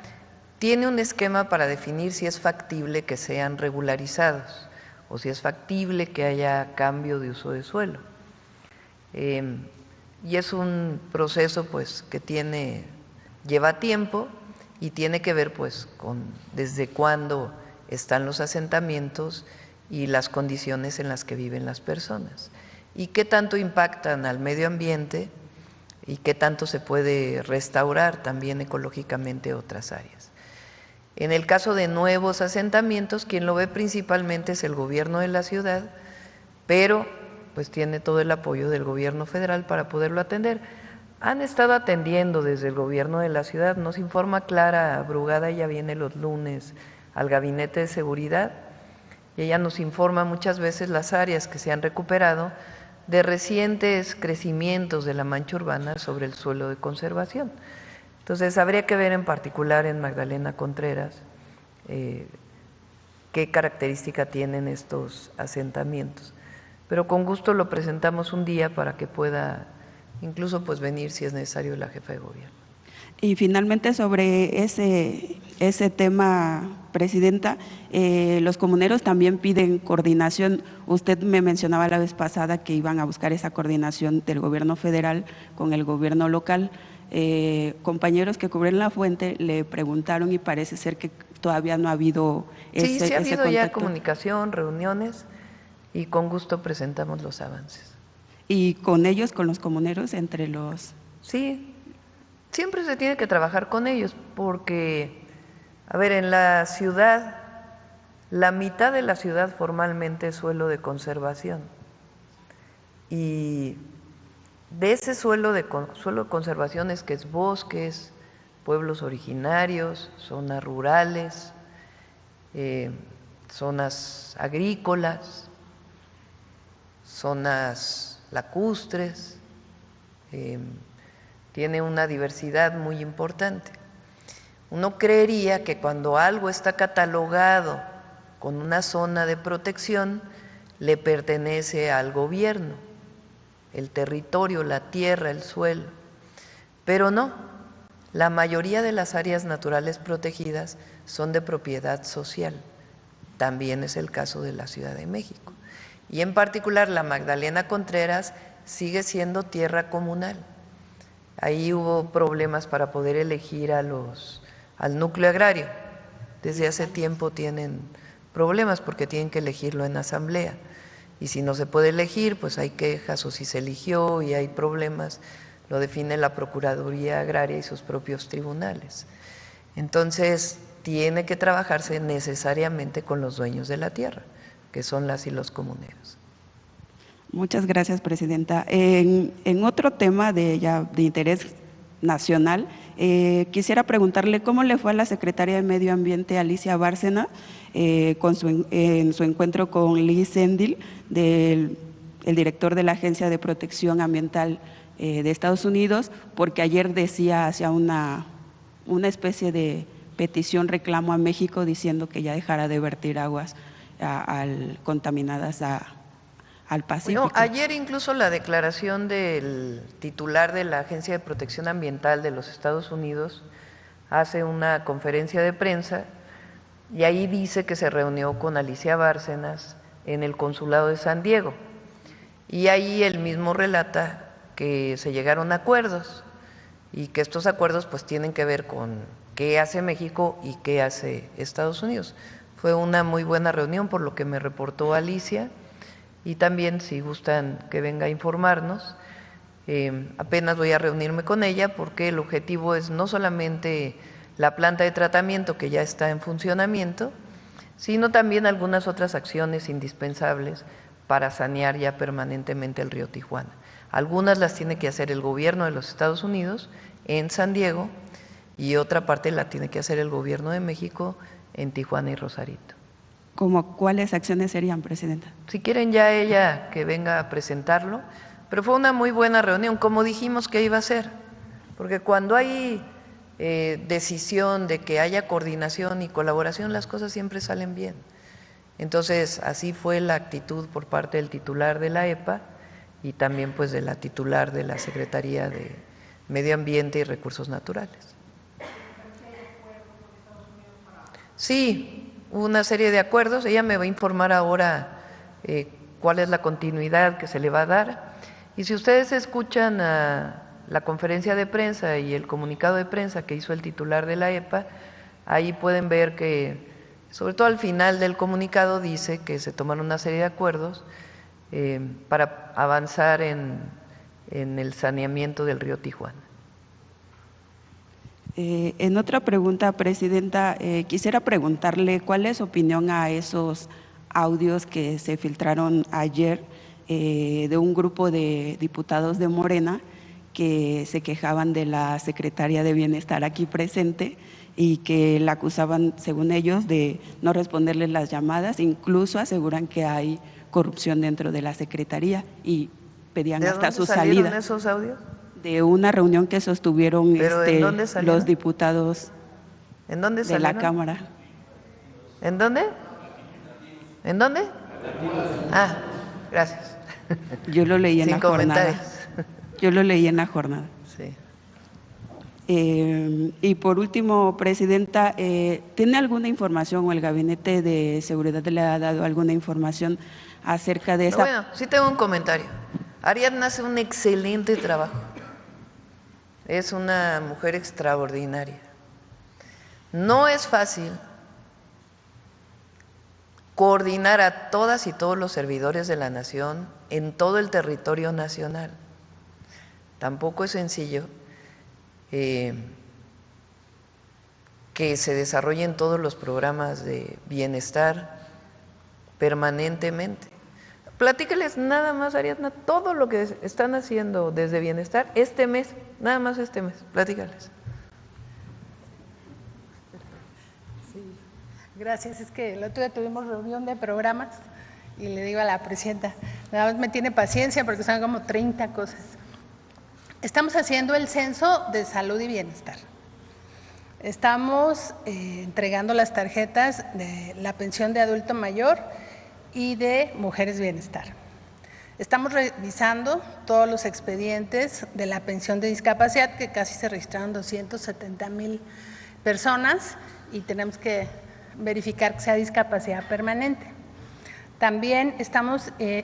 S1: tiene un esquema para definir si es factible que sean regularizados o si es factible que haya cambio de uso de suelo. Y es un proceso pues que lleva tiempo y tiene que ver pues con desde cuándo están los asentamientos y las condiciones en las que viven las personas y qué tanto impactan al medio ambiente y qué tanto se puede restaurar también ecológicamente otras áreas. En el caso de nuevos asentamientos, quien lo ve principalmente es el gobierno de la ciudad, pero pues tiene todo el apoyo del gobierno federal para poderlo atender. Han estado atendiendo desde el gobierno de la ciudad, nos informa Clara Brugada, ella viene los lunes al gabinete de seguridad y ella nos informa muchas veces las áreas que se han recuperado de recientes crecimientos de la mancha urbana sobre el suelo de conservación. Entonces, habría que ver en particular en Magdalena Contreras qué característica tienen estos asentamientos. Pero con gusto lo presentamos un día para que pueda incluso pues venir si es necesario la jefa de gobierno.
S5: Y finalmente sobre ese tema, Presidenta, los comuneros también piden coordinación. Usted me mencionaba la vez pasada que iban a buscar esa coordinación del gobierno federal con el gobierno local. Compañeros que cubren la fuente le preguntaron y parece ser que todavía no ha habido
S1: sí ha habido
S5: contacto.
S1: Ya comunicación, reuniones y con gusto presentamos los avances.
S5: ¿Y con ellos, con los comuneros, entre los...?
S1: Sí, siempre se tiene que trabajar con ellos porque, a ver, en la ciudad, la mitad de la ciudad formalmente es suelo de conservación y de ese suelo de conservación es que es bosques, pueblos originarios, zonas rurales, zonas agrícolas, zonas lacustres, tiene una diversidad muy importante. Uno creería que cuando algo está catalogado con una zona de protección, le pertenece al gobierno, el territorio, la tierra, el suelo, pero no, la mayoría de las áreas naturales protegidas son de propiedad social, también es el caso de la Ciudad de México. Y en particular la Magdalena Contreras sigue siendo tierra comunal. Ahí hubo problemas para poder elegir al núcleo agrario. Desde hace tiempo tienen problemas porque tienen que elegirlo en asamblea. Y si no se puede elegir, pues hay quejas, o si se eligió y hay problemas, lo define la Procuraduría Agraria y sus propios tribunales. Entonces, tiene que trabajarse necesariamente con los dueños de la tierra, que son las y los comuneros.
S5: Muchas gracias, Presidenta. En otro tema de interés nacional, quisiera preguntarle cómo le fue a la Secretaria de Medio Ambiente, Alicia Bárcena, en su encuentro con Lee Sendil, el director de la Agencia de Protección Ambiental de Estados Unidos, porque ayer hacía una especie de petición, reclamo a México diciendo que ya dejara de vertir aguas contaminadas al Pacífico.
S1: Bueno, ayer incluso la declaración del titular de la Agencia de Protección Ambiental de los Estados Unidos hace una conferencia de prensa y ahí dice que se reunió con Alicia Bárcenas en el consulado de San Diego y ahí él mismo relata que se llegaron a acuerdos y que estos acuerdos pues tienen que ver con qué hace México y qué hace Estados Unidos. Fue una muy buena reunión por lo que me reportó Alicia y también si gustan que venga a informarnos, apenas voy a reunirme con ella porque el objetivo es no solamente la planta de tratamiento que ya está en funcionamiento, sino también algunas otras acciones indispensables para sanear ya permanentemente el río Tijuana. Algunas las tiene que hacer el gobierno de los Estados Unidos en San Diego y otra parte la tiene que hacer el gobierno de México en Tijuana y Rosarito.
S5: ¿Cómo cuáles acciones serían, Presidenta?
S1: Si quieren ya ella que venga a presentarlo, pero fue una muy buena reunión, como dijimos que iba a ser. porque cuando hay decisión de que haya coordinación y colaboración, las cosas siempre salen bien. Entonces, así fue la actitud por parte del titular de la EPA y también pues de la titular de la Secretaría de Medio Ambiente y Recursos Naturales. Sí, hubo una serie de acuerdos, ella me va a informar ahora cuál es la continuidad que se le va a dar. Y si ustedes escuchan la conferencia de prensa y el comunicado de prensa que hizo el titular de la EPA, ahí pueden ver que, sobre todo al final del comunicado, dice que se tomaron una serie de acuerdos para avanzar en el saneamiento del río Tijuana.
S5: En otra pregunta, Presidenta, quisiera preguntarle cuál es su opinión a esos audios que se filtraron ayer de un grupo de diputados de Morena que se quejaban de la Secretaria de Bienestar aquí presente y que la acusaban, según ellos, de no responderles las llamadas, incluso aseguran que hay corrupción dentro de la Secretaría y pedían hasta su salida.
S1: ¿De dónde salieron esos audios?
S5: De una reunión que sostuvieron los diputados
S1: ¿En dónde
S5: de la Cámara.
S1: ¿En dónde? ¿En dónde? Ah, gracias.
S5: Yo lo leí en
S1: Sin
S5: la jornada.
S1: comentarios.
S5: Yo lo leí en la jornada.
S1: Sí.
S5: Y por último, Presidenta, ¿tiene alguna información o el Gabinete de Seguridad le ha dado alguna información acerca de esa?
S1: Bueno, sí tengo un comentario. Ariadna hace un excelente trabajo. Es una mujer extraordinaria. No es fácil coordinar a todas y todos los servidores de la nación en todo el territorio nacional. Tampoco es sencillo que se desarrollen todos los programas de bienestar permanentemente. Platícales nada más, Ariadna, todo lo que están haciendo desde bienestar este mes, nada más este mes, platícales.
S18: Sí, gracias. Es que el otro día tuvimos reunión de programas y le digo a la presidenta, nada más me tiene paciencia porque son como 30 cosas. Estamos haciendo el censo de salud y bienestar. Estamos entregando las tarjetas de la pensión de adulto mayor y de Mujeres Bienestar. Estamos revisando todos los expedientes de la pensión de discapacidad, que casi se registraron 270,000 personas y tenemos que verificar que sea discapacidad permanente. También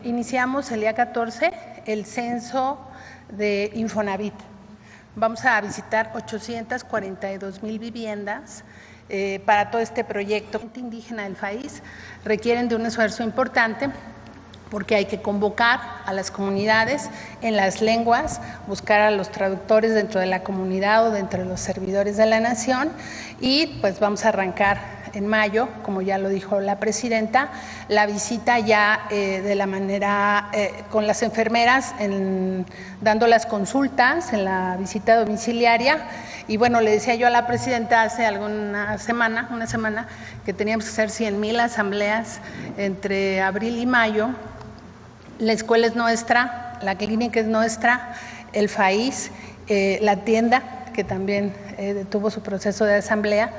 S18: iniciamos el día 14 el censo de Infonavit. Vamos a visitar 842,000 viviendas para todo este proyecto indígena del país. Requieren de un esfuerzo importante porque hay que convocar a las comunidades en las lenguas, buscar a los traductores dentro de la comunidad o dentro de los servidores de la nación y pues vamos a arrancar en mayo, como ya lo dijo la presidenta, la visita ya de la manera con las enfermeras, dando las consultas en la visita domiciliaria. Y bueno, le decía yo a la presidenta hace una semana, que teníamos que hacer 100,000 asambleas entre abril y mayo. La escuela es nuestra, la clínica es nuestra, el FAIS, la tienda, que también tuvo su proceso de asamblea,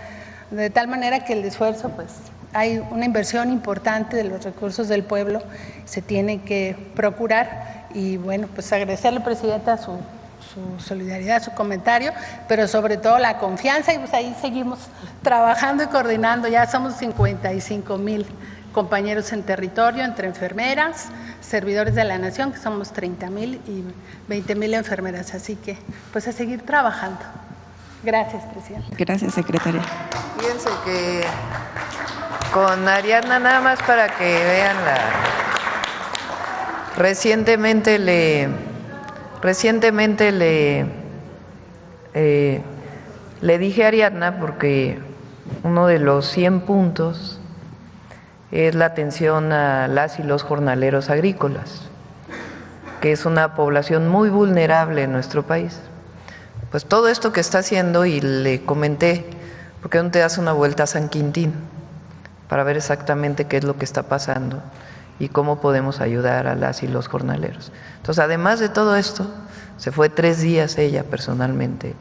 S18: de tal manera que el esfuerzo, pues hay una inversión importante de los recursos del pueblo, se tiene que procurar y bueno, pues agradecerle, Presidenta, su solidaridad, su comentario, pero sobre todo la confianza y pues ahí seguimos trabajando y coordinando, ya somos 55,000 compañeros en territorio, entre enfermeras, servidores de la nación, que somos 30,000 y 20,000 enfermeras, así que pues a seguir trabajando. Gracias, Presidenta.
S5: Gracias, Secretaria.
S1: Fíjense que con Ariadna, nada más para que vean recientemente le dije a Ariadna, porque uno de los 100 puntos es la atención a las y los jornaleros agrícolas, que es una población muy vulnerable en nuestro país. Pues todo esto que está haciendo, y le comenté, ¿por qué no te das una vuelta a San Quintín para ver exactamente qué es lo que está pasando y cómo podemos ayudar a las y los jornaleros? Entonces, además de todo esto, se fue 3 días ella personalmente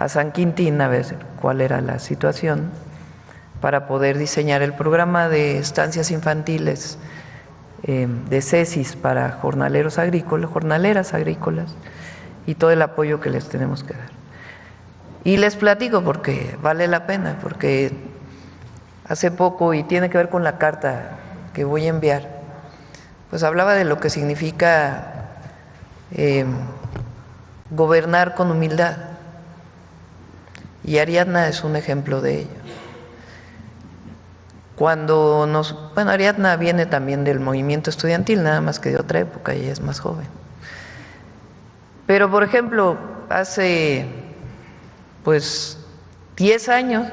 S1: a San Quintín a ver cuál era la situación para poder diseñar el programa de estancias infantiles de CESIS para jornaleras agrícolas y todo el apoyo que les tenemos que dar. Y les platico porque vale la pena, porque hace poco, y tiene que ver con la carta que voy a enviar, pues hablaba de lo que significa gobernar con humildad. Y Ariadna es un ejemplo de ello. Ariadna viene también del movimiento estudiantil, nada más que de otra época, ella es más joven. Pero, por ejemplo, hace 10 años,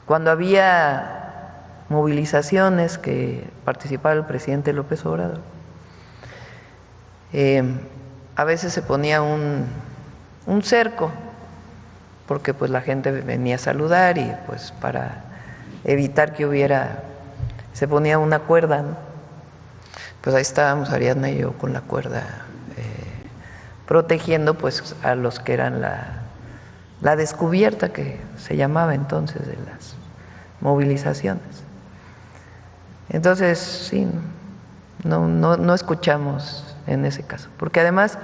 S1: cuando había movilizaciones que participaba el presidente López Obrador, a veces se ponía un cerco, porque pues la gente venía a saludar y pues para evitar que se ponía una cuerda, ¿no? Pues ahí estábamos Ariadna y yo con la cuerda protegiendo pues a los que eran la descubierta, que se llamaba entonces, de las movilizaciones. Entonces, sí, no escuchamos en ese caso, porque además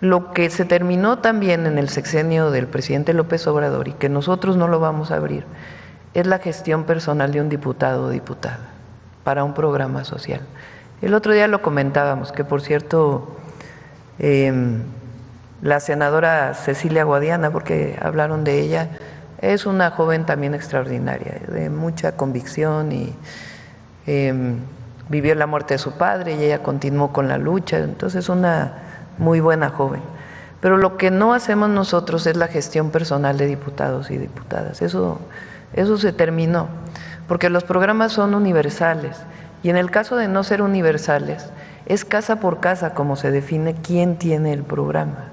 S1: lo que se terminó también en el sexenio del presidente López Obrador, y que nosotros no lo vamos a abrir, es la gestión personal de un diputado o diputada para un programa social. El otro día lo comentábamos, que por cierto, la senadora Cecilia Guadiana, porque hablaron de ella, es una joven también extraordinaria, de mucha convicción, y vivió la muerte de su padre y ella continuó con la lucha, entonces una muy buena joven. Pero lo que no hacemos nosotros es la gestión personal de diputados y diputadas, eso se terminó, porque los programas son universales, y en el caso de no ser universales, es casa por casa como se define quién tiene el programa,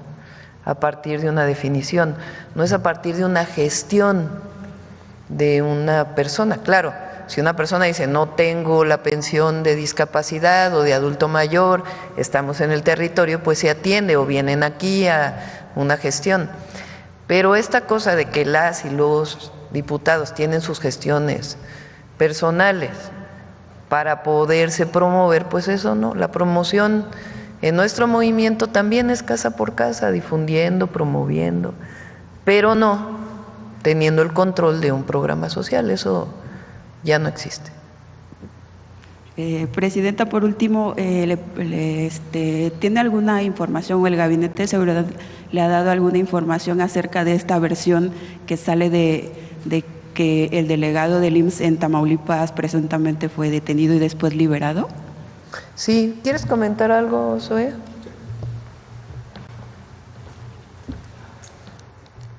S1: a partir de una definición, no es a partir de una gestión de una persona. Claro, si una persona dice no tengo la pensión de discapacidad o de adulto mayor, estamos en el territorio, pues se atiende o vienen aquí a una gestión. Pero esta cosa de que las y los diputados tienen sus gestiones personales para poderse promover, pues eso no, la promoción en nuestro movimiento también es casa por casa, difundiendo, promoviendo, pero no teniendo el control de un programa social, eso ya no existe.
S5: Presidenta, por último, ¿tiene alguna información o el Gabinete de Seguridad le ha dado alguna información acerca de esta versión que sale de que el delegado del IMSS en Tamaulipas presuntamente fue detenido y después liberado?
S1: Sí, ¿quieres comentar algo, Zoe?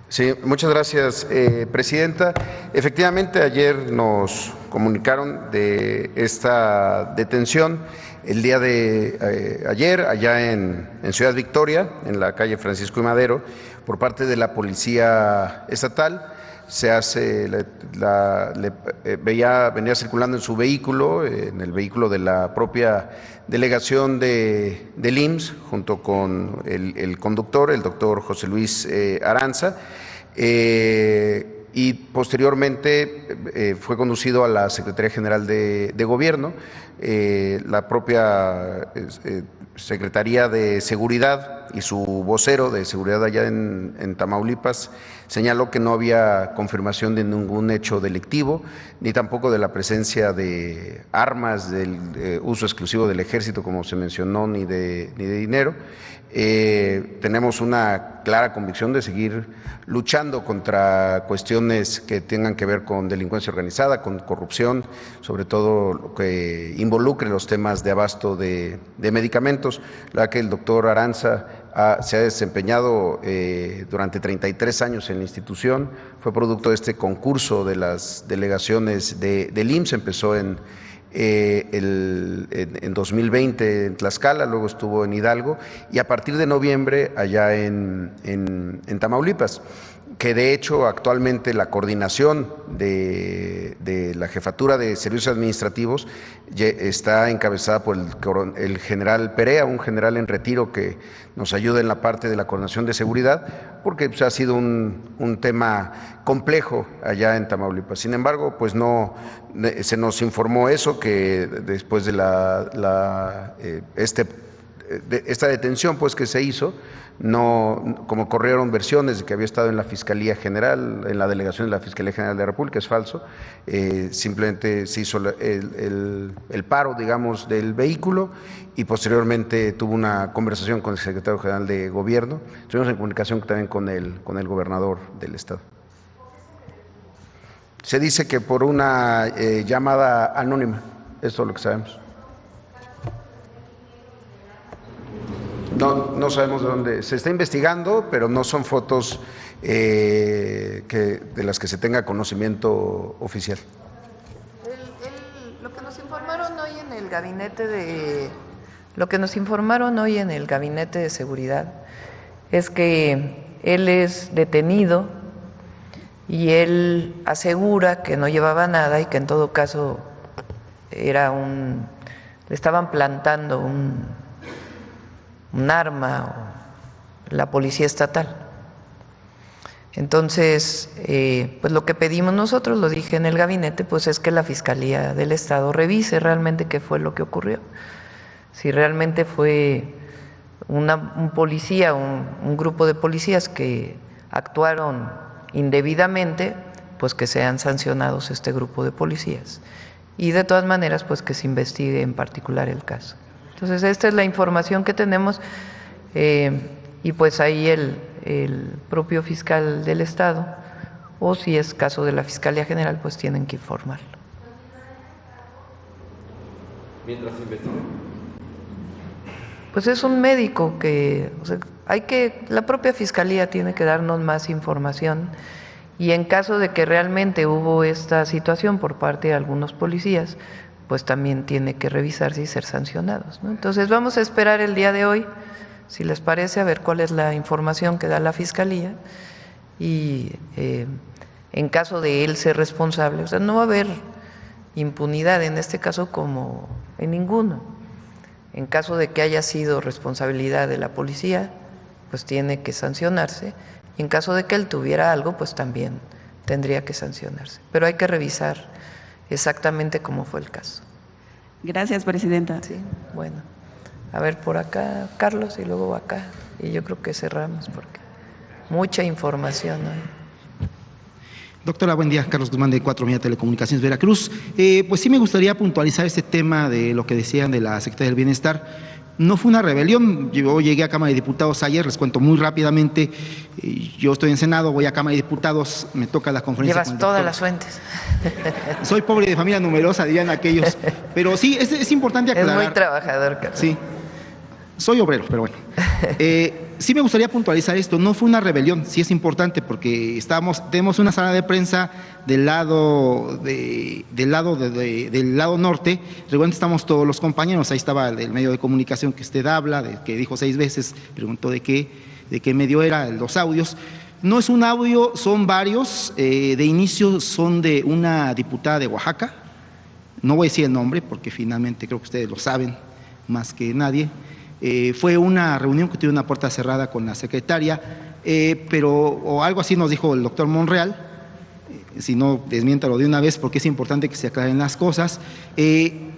S19: Sí, muchas gracias, Presidenta. Efectivamente, ayer nos comunicaron de esta detención el día de ayer allá en Ciudad Victoria, en la calle Francisco y Madero, por parte de la Policía Estatal. Venía circulando en su vehículo, en el vehículo de la propia delegación del IMSS, junto con el conductor, el doctor José Luis Aranza, y posteriormente fue conducido a la Secretaría General de Gobierno. La propia Secretaría de Seguridad y su vocero de seguridad allá en Tamaulipas señaló que no había confirmación de ningún hecho delictivo, ni tampoco de la presencia de armas, del uso exclusivo del ejército, como se mencionó, ni de dinero. Tenemos una clara convicción de seguir luchando contra cuestiones que tengan que ver con delincuencia organizada, con corrupción, sobre todo lo que involucre los temas de abasto de medicamentos. La verdad que el doctor Aranza se ha desempeñado durante 33 años en la institución, fue producto de este concurso de las delegaciones del IMSS, empezó en 2020 en Tlaxcala, luego estuvo en Hidalgo y a partir de noviembre allá en Tamaulipas. que de hecho actualmente la coordinación de la Jefatura de Servicios Administrativos está encabezada por el general Perea, un general en retiro que nos ayuda en la parte de la coordinación de seguridad, porque pues, ha sido un tema complejo allá en Tamaulipas. Sin embargo, pues no se nos informó eso, que después de esta detención pues que se hizo, no, como corrieron versiones de que había estado en la Fiscalía General, en la delegación de la Fiscalía General de la República, es falso. Simplemente se hizo el paro, digamos, del vehículo y posteriormente tuvo una conversación con el secretario general de Gobierno. Estuvimos en comunicación también con el gobernador del estado. Se dice que por una llamada anónima, eso es lo que sabemos. No sabemos de dónde. Se está investigando, pero no son fotos de las que se tenga conocimiento oficial.
S1: Lo que nos informaron hoy en el gabinete de seguridad es que él es detenido y él asegura que no llevaba nada y que en todo caso le estaban plantando un arma o la policía estatal. Entonces, pues lo que pedimos nosotros, lo dije en el gabinete, pues es que la Fiscalía del Estado revise realmente qué fue lo que ocurrió. Si realmente fue un policía, un grupo de policías que actuaron indebidamente, pues que sean sancionados este grupo de policías. Y de todas maneras, pues que se investigue en particular el caso. Entonces, esta es la información que tenemos y pues ahí el propio fiscal del Estado, o si es caso de la Fiscalía General, pues tienen que informarlo.
S6: Mientras investigan.
S1: Pues es un médico que, la propia Fiscalía tiene que darnos más información y en caso de que realmente hubo esta situación por parte de algunos policías, pues también tiene que revisarse y ser sancionados, ¿no? Entonces vamos a esperar el día de hoy, si les parece, a ver cuál es la información que da la Fiscalía y en caso de él ser responsable, o sea, no va a haber impunidad en este caso como en ninguno. En caso de que haya sido responsabilidad de la policía, pues tiene que sancionarse y en caso de que él tuviera algo, pues también tendría que sancionarse. Pero hay que revisar exactamente cómo fue el caso.
S5: Gracias, presidenta.
S1: Sí, bueno. A ver, por acá, Carlos, y luego acá. Y yo creo que cerramos porque mucha información, ¿no?
S22: Doctora, buen día. Carlos Guzmán, de 4 Media Telecomunicaciones, Veracruz. Pues sí me gustaría puntualizar este tema de lo que decían de la Secretaría del Bienestar. No fue una rebelión. Yo llegué a Cámara de Diputados ayer, les cuento muy rápidamente. Yo estoy en Senado, voy a Cámara de Diputados, me toca la conferencia.
S1: Llevas todas las fuentes.
S22: Soy pobre de familia numerosa, dirían aquellos. Pero sí, es importante aclarar.
S1: Es muy trabajador, Carlos.
S22: Sí. Soy obrero, pero bueno. Sí me gustaría puntualizar esto. No fue una rebelión, sí es importante porque tenemos una sala de prensa del lado norte. Realmente estamos todos los compañeros. Ahí estaba el medio de comunicación que usted habla, que dijo 6 veces, preguntó de qué medio era, los audios. No es un audio, son varios. De inicio son de una diputada de Oaxaca. No voy a decir el nombre porque finalmente creo que ustedes lo saben más que nadie. Fue una reunión que tuvo una puerta cerrada con la secretaria, o algo así nos dijo el doctor Monreal, si no, desmiéntalo de una vez porque es importante que se aclaren las cosas.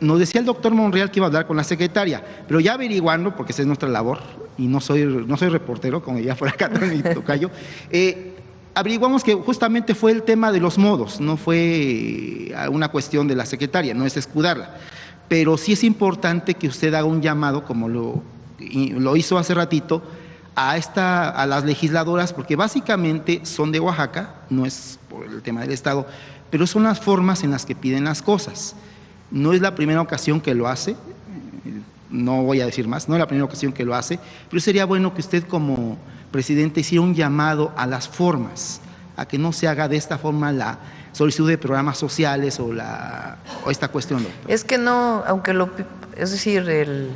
S22: Nos decía el doctor Monreal que iba a hablar con la secretaria, pero ya averiguando, porque esa es nuestra labor, y no soy reportero, como ya fuera acá en mi tocayo, averiguamos que justamente fue el tema de los modos, no fue una cuestión de la secretaria, no es escudarla. Pero sí es importante que usted haga un llamado, como lo hizo hace ratito, a las legisladoras, porque básicamente son de Oaxaca, no es por el tema del Estado, pero son las formas en las que piden las cosas. No es la primera ocasión que lo hace, no voy a decir más, no es la primera ocasión que lo hace, pero sería bueno que usted como presidente hiciera un llamado a las formas, a que no se haga de esta forma la solicitud de programas sociales o esta cuestión, doctor.
S1: Es que no, es decir,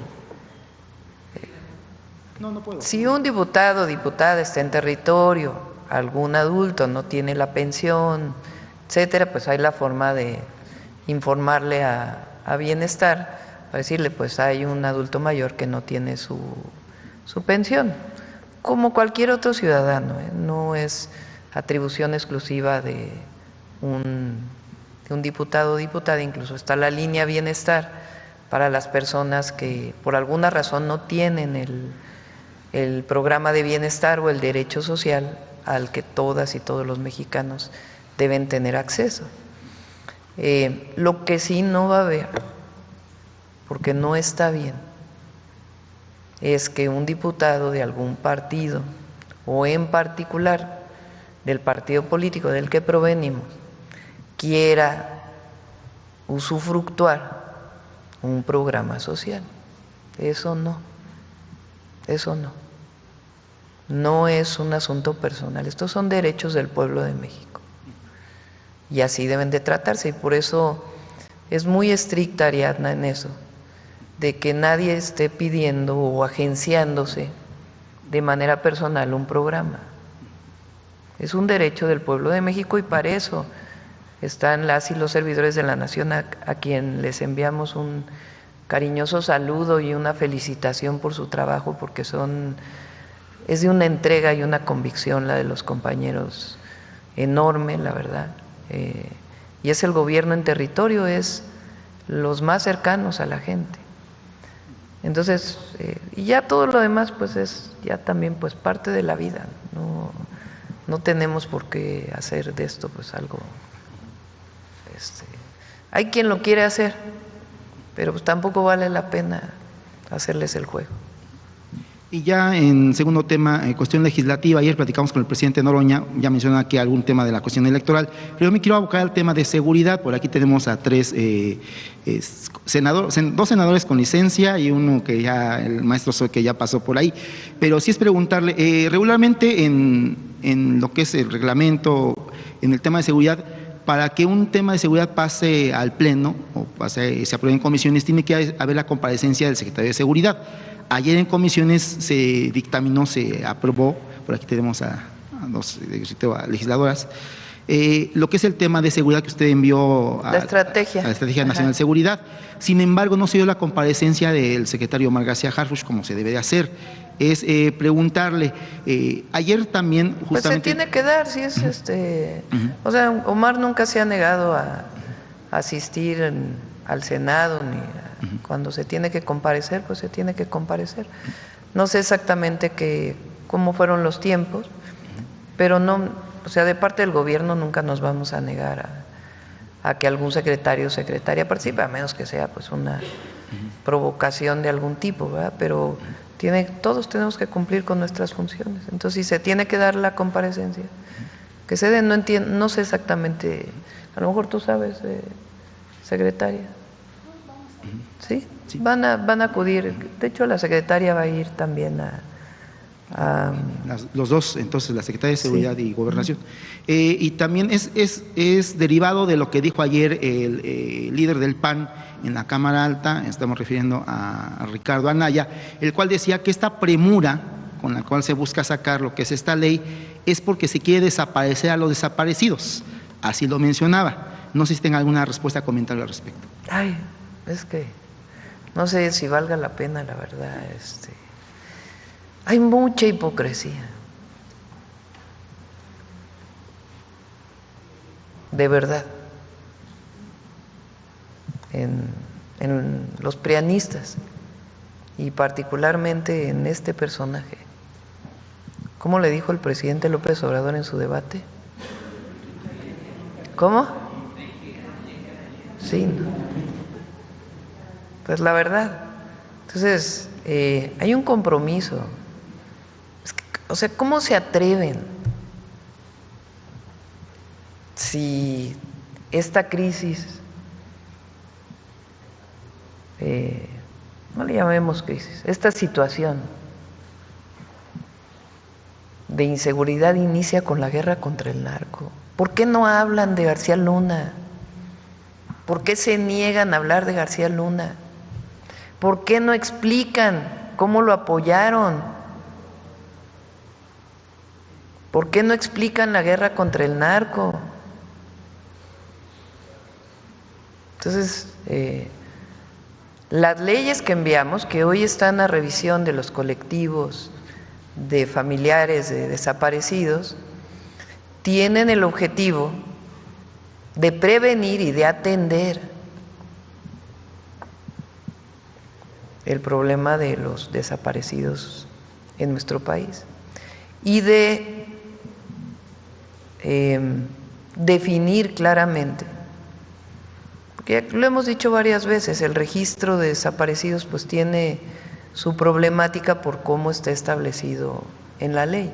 S22: no puedo.
S1: Si un diputado o diputada está en territorio, algún adulto no tiene la pensión, etcétera, pues hay la forma de informarle a Bienestar para decirle, pues hay un adulto mayor que no tiene su pensión, como cualquier otro ciudadano, no es atribución exclusiva de un diputado o diputada, incluso está la línea Bienestar para las personas que por alguna razón no tienen el programa de bienestar o el derecho social al que todas y todos los mexicanos deben tener acceso. Lo que sí no va a haber, porque no está bien, es que un diputado de algún partido o en particular del partido político del que provenimos quiera usufructuar un programa social. Eso no es un asunto personal, estos son derechos del pueblo de México y así deben de tratarse, y por eso es muy estricta Ariadna en eso, de que nadie esté pidiendo o agenciándose de manera personal un programa. Es un derecho del pueblo de México y para eso están las y los servidores de la nación a quien les enviamos un cariñoso saludo y una felicitación por su trabajo, porque es de una entrega y una convicción la de los compañeros enorme, la verdad. Y es el gobierno en territorio, es los más cercanos a la gente. Entonces, y ya todo lo demás pues es ya también pues parte de la vida, no tenemos por qué hacer de esto pues algo, hay quien lo quiere hacer, pero pues tampoco vale la pena hacerles el juego.
S22: Y ya en segundo tema, cuestión legislativa, ayer platicamos con el presidente Noroña, ya menciona aquí algún tema de la cuestión electoral, pero yo me quiero abocar al tema de seguridad. Por aquí tenemos a dos senadores con licencia y uno que ya, el maestro Zoe, que ya pasó por ahí, pero sí es preguntarle, regularmente en lo que es el reglamento, en el tema de seguridad, para que un tema de seguridad pase al Pleno o se apruebe en comisiones, tiene que haber la comparecencia del secretario de Seguridad. Ayer en comisiones se dictaminó, se aprobó, por aquí tenemos a dos legisladoras, lo que es el tema de seguridad que usted envió a la Estrategia Nacional de Seguridad. Sin embargo, no se dio la comparecencia del secretario Omar García Harfuch como se debe de hacer. Es preguntarle, ayer también justamente…
S1: Pues se tiene que dar, si es o sea, Omar nunca se ha negado a asistir al Senado, ni cuando se tiene que comparecer, pues se tiene que comparecer. No sé exactamente cómo fueron los tiempos, pero no, o sea, de parte del gobierno nunca nos vamos a negar a que algún secretario o secretaria participe, a menos que sea pues una provocación de algún tipo, ¿verdad? Pero todos tenemos que cumplir con nuestras funciones. Entonces, si se tiene que dar la comparecencia, que se den, no sé exactamente, a lo mejor tú sabes, secretaria. ¿Sí? Van a acudir, de hecho la secretaria va a ir también
S22: los dos, entonces la Secretaría de Seguridad y Gobernación. Y también es derivado de lo que dijo ayer el líder del PAN en la Cámara Alta, estamos refiriendo a Ricardo Anaya, el cual decía que esta premura con la cual se busca sacar lo que es esta ley es porque se quiere desaparecer a los desaparecidos, así lo mencionaba. No sé si tenga alguna respuesta, comentario al respecto.
S1: Ay, es que no sé si valga la pena, la verdad. Hay mucha hipocresía. De verdad. En los prianistas y particularmente en este personaje. ¿Cómo le dijo el presidente López Obrador en su debate? ¿Cómo? Sí, ¿no? Pues la verdad. Entonces, hay un compromiso. O sea, ¿cómo se atreven? Si esta crisis, no le llamemos crisis, esta situación de inseguridad inicia con la guerra contra el narco. ¿Por qué no hablan de García Luna? ¿Por qué se niegan a hablar de García Luna? ¿Por qué no explican cómo lo apoyaron? ¿Por qué no explican la guerra contra el narco? Entonces, las leyes que enviamos, que hoy están a revisión de los colectivos de familiares de desaparecidos, tienen el objetivo de prevenir y de atender el problema de los desaparecidos en nuestro país y de definir claramente, porque lo hemos dicho varias veces, el registro de desaparecidos pues tiene su problemática por cómo está establecido en la ley.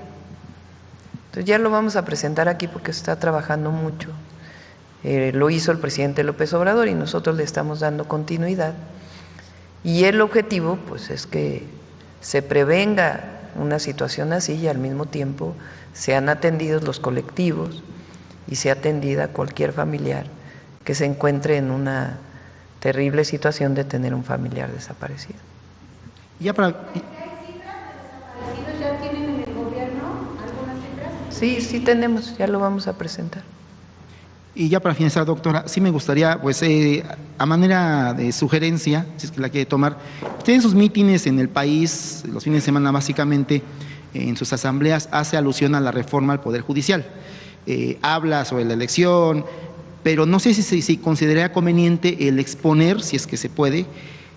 S1: Entonces ya lo vamos a presentar aquí porque se está trabajando mucho. Lo hizo el presidente López Obrador y nosotros le estamos dando continuidad. Y el objetivo pues es que se prevenga una situación así y al mismo tiempo sean atendidos los colectivos y sea atendida cualquier familiar que se encuentre en una terrible situación de tener un familiar desaparecido.
S22: Ya para...
S3: ¿Ya tienen en el gobierno algunas cifras?
S1: Sí tenemos, ya lo vamos a presentar.
S22: Y ya para finalizar, doctora, sí me gustaría, pues, a manera de sugerencia, si es que la quiere tomar, usted en sus mítines en el país, los fines de semana básicamente, en sus asambleas, hace alusión a la reforma al Poder Judicial. Habla sobre la elección, pero no sé si consideraría conveniente el exponer, si es que se puede,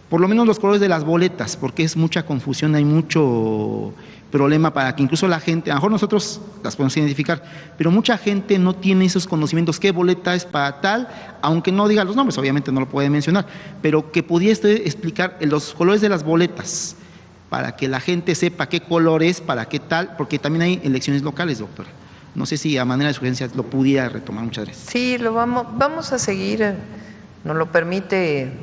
S22: por lo menos los colores de las boletas, porque es mucha confusión, hay mucho problema para que incluso la gente, a lo mejor nosotros las podemos identificar, pero mucha gente no tiene esos conocimientos, qué boleta es para tal, aunque no diga los nombres, obviamente no lo puede mencionar, pero que pudiese explicar los colores de las boletas, para que la gente sepa qué color es, para qué tal, porque también hay elecciones locales, doctora. No sé si a manera de sugerencia lo pudiera retomar. Muchas gracias.
S1: Sí, lo vamos a seguir, nos lo permite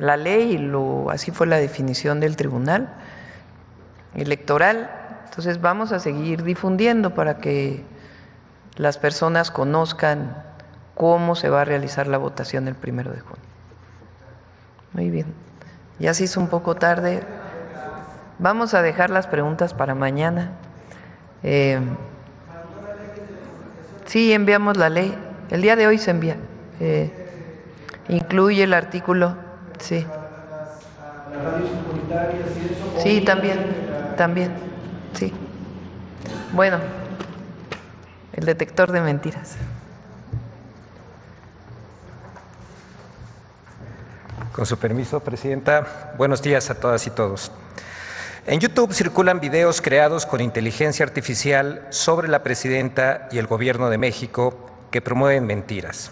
S1: la ley, así fue la definición del Tribunal Electoral. Entonces vamos a seguir difundiendo para que las personas conozcan cómo se va a realizar la votación el 1 de junio. Muy bien, ya se hizo un poco tarde. Vamos a dejar las preguntas para mañana. Sí, enviamos la ley. El día de hoy se envía. Incluye el artículo. Sí. Sí, también. Sí. Bueno, el detector de mentiras.
S7: Con su permiso, Presidenta. Buenos días a todas y todos. En YouTube circulan videos creados con inteligencia artificial sobre la Presidenta y el Gobierno de México que promueven mentiras.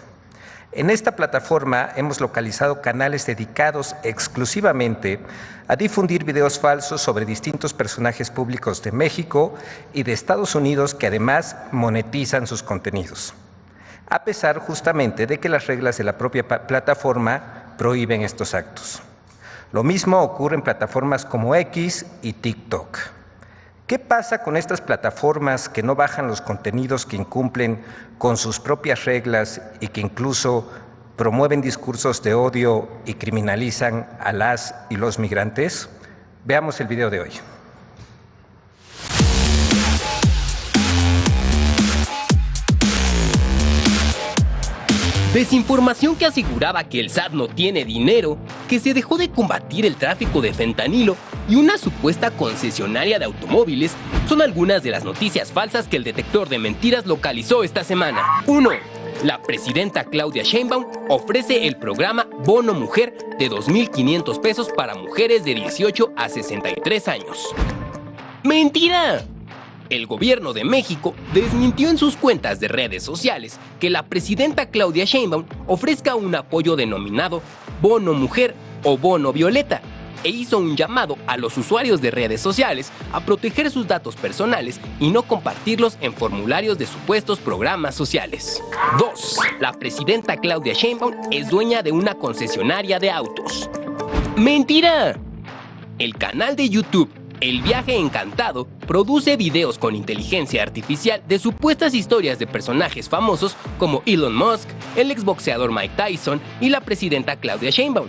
S7: En esta plataforma hemos localizado canales dedicados exclusivamente a difundir videos falsos sobre distintos personajes públicos de México y de Estados Unidos que además monetizan sus contenidos, a pesar justamente de que las reglas de la propia plataforma prohíben estos actos. Lo mismo ocurre en plataformas como X y TikTok. ¿Qué pasa con estas plataformas que no bajan los contenidos que incumplen con sus propias reglas y que incluso promueven discursos de odio y criminalizan a las y los migrantes? Veamos el video de hoy.
S23: Desinformación que aseguraba que el SAT no tiene dinero, que se dejó de combatir el tráfico de fentanilo y una supuesta concesionaria de automóviles son algunas de las noticias falsas que el detector de mentiras localizó esta semana. 1. La presidenta Claudia Sheinbaum ofrece el programa Bono Mujer de 2,500 pesos para mujeres de 18 a 63 años. ¡Mentira! El gobierno de México desmintió en sus cuentas de redes sociales que la presidenta Claudia Sheinbaum ofrezca un apoyo denominado Bono Mujer o Bono Violeta e hizo un llamado a los usuarios de redes sociales a proteger sus datos personales y no compartirlos en formularios de supuestos programas sociales. 2. La presidenta Claudia Sheinbaum es dueña de una concesionaria de autos. ¡Mentira! El canal de YouTube El Viaje Encantado produce videos con inteligencia artificial de supuestas historias de personajes famosos como Elon Musk, el exboxeador Mike Tyson y la presidenta Claudia Sheinbaum.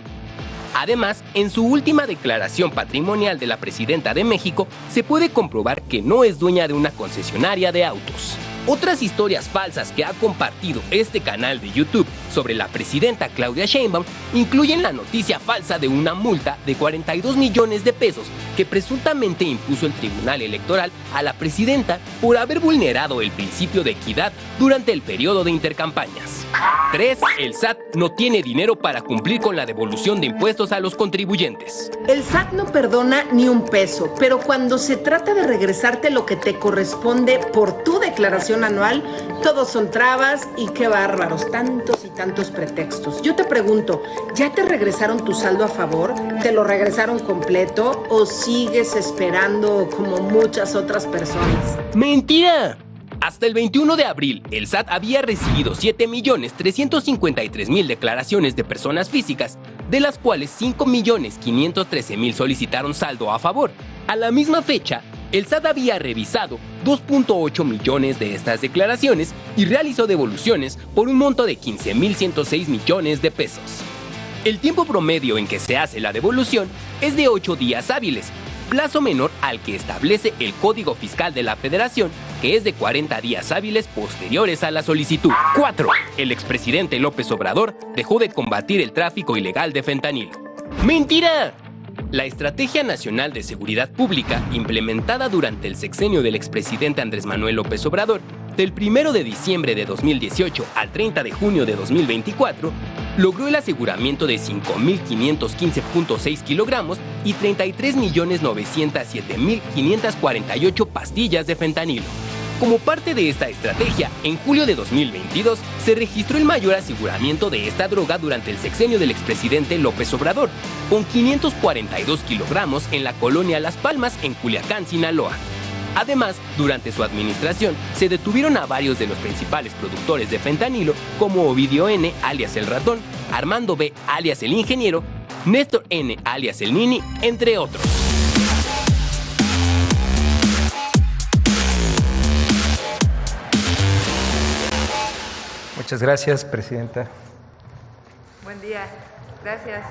S23: Además, en su última declaración patrimonial de la presidenta de México, se puede comprobar que no es dueña de una concesionaria de autos. Otras historias falsas que ha compartido este canal de YouTube sobre la presidenta Claudia Sheinbaum incluyen la noticia falsa de una multa de 42 millones de pesos que presuntamente impuso el Tribunal Electoral a la presidenta por haber vulnerado el principio de equidad durante el periodo de intercampañas. 3. El SAT no tiene dinero para cumplir con la devolución de impuestos a los contribuyentes.
S8: El SAT no perdona ni un peso, pero cuando se trata de regresarte lo que te corresponde por tu declaración anual, todos son trabas y qué bárbaros, tantos y tantos pretextos. Yo te pregunto, ¿ya te regresaron tu saldo a favor? ¿Te lo regresaron completo o sigues esperando como muchas otras personas?
S23: ¡Mentira! Hasta el 21 de abril, el SAT había recibido 7.353.000 declaraciones de personas físicas, de las cuales 5.513.000 solicitaron saldo a favor. A la misma fecha, el SAT había revisado 2.8 millones de estas declaraciones y realizó devoluciones por un monto de 15.106 millones de pesos. El tiempo promedio en que se hace la devolución es de 8 días hábiles, plazo menor al que establece el Código Fiscal de la Federación, que es de 40 días hábiles posteriores a la solicitud. 4. El expresidente López Obrador dejó de combatir el tráfico ilegal de fentanilo. ¡Mentira! La Estrategia Nacional de Seguridad Pública, implementada durante el sexenio del expresidente Andrés Manuel López Obrador, del 1 de diciembre de 2018 al 30 de junio de 2024, logró el aseguramiento de 5.515.6 kilogramos y 33.907.548 pastillas de fentanilo. Como parte de esta estrategia, en julio de 2022 se registró el mayor aseguramiento de esta droga durante el sexenio del expresidente López Obrador, con 542 kilogramos en la colonia Las Palmas, en Culiacán, Sinaloa. Además, durante su administración, se detuvieron a varios de los principales productores de fentanilo, como Ovidio N., alias El Ratón, Armando B., alias El Ingeniero, Néstor N., alias El Nini, entre otros.
S7: Muchas gracias, presidenta.
S2: Buen día. Gracias.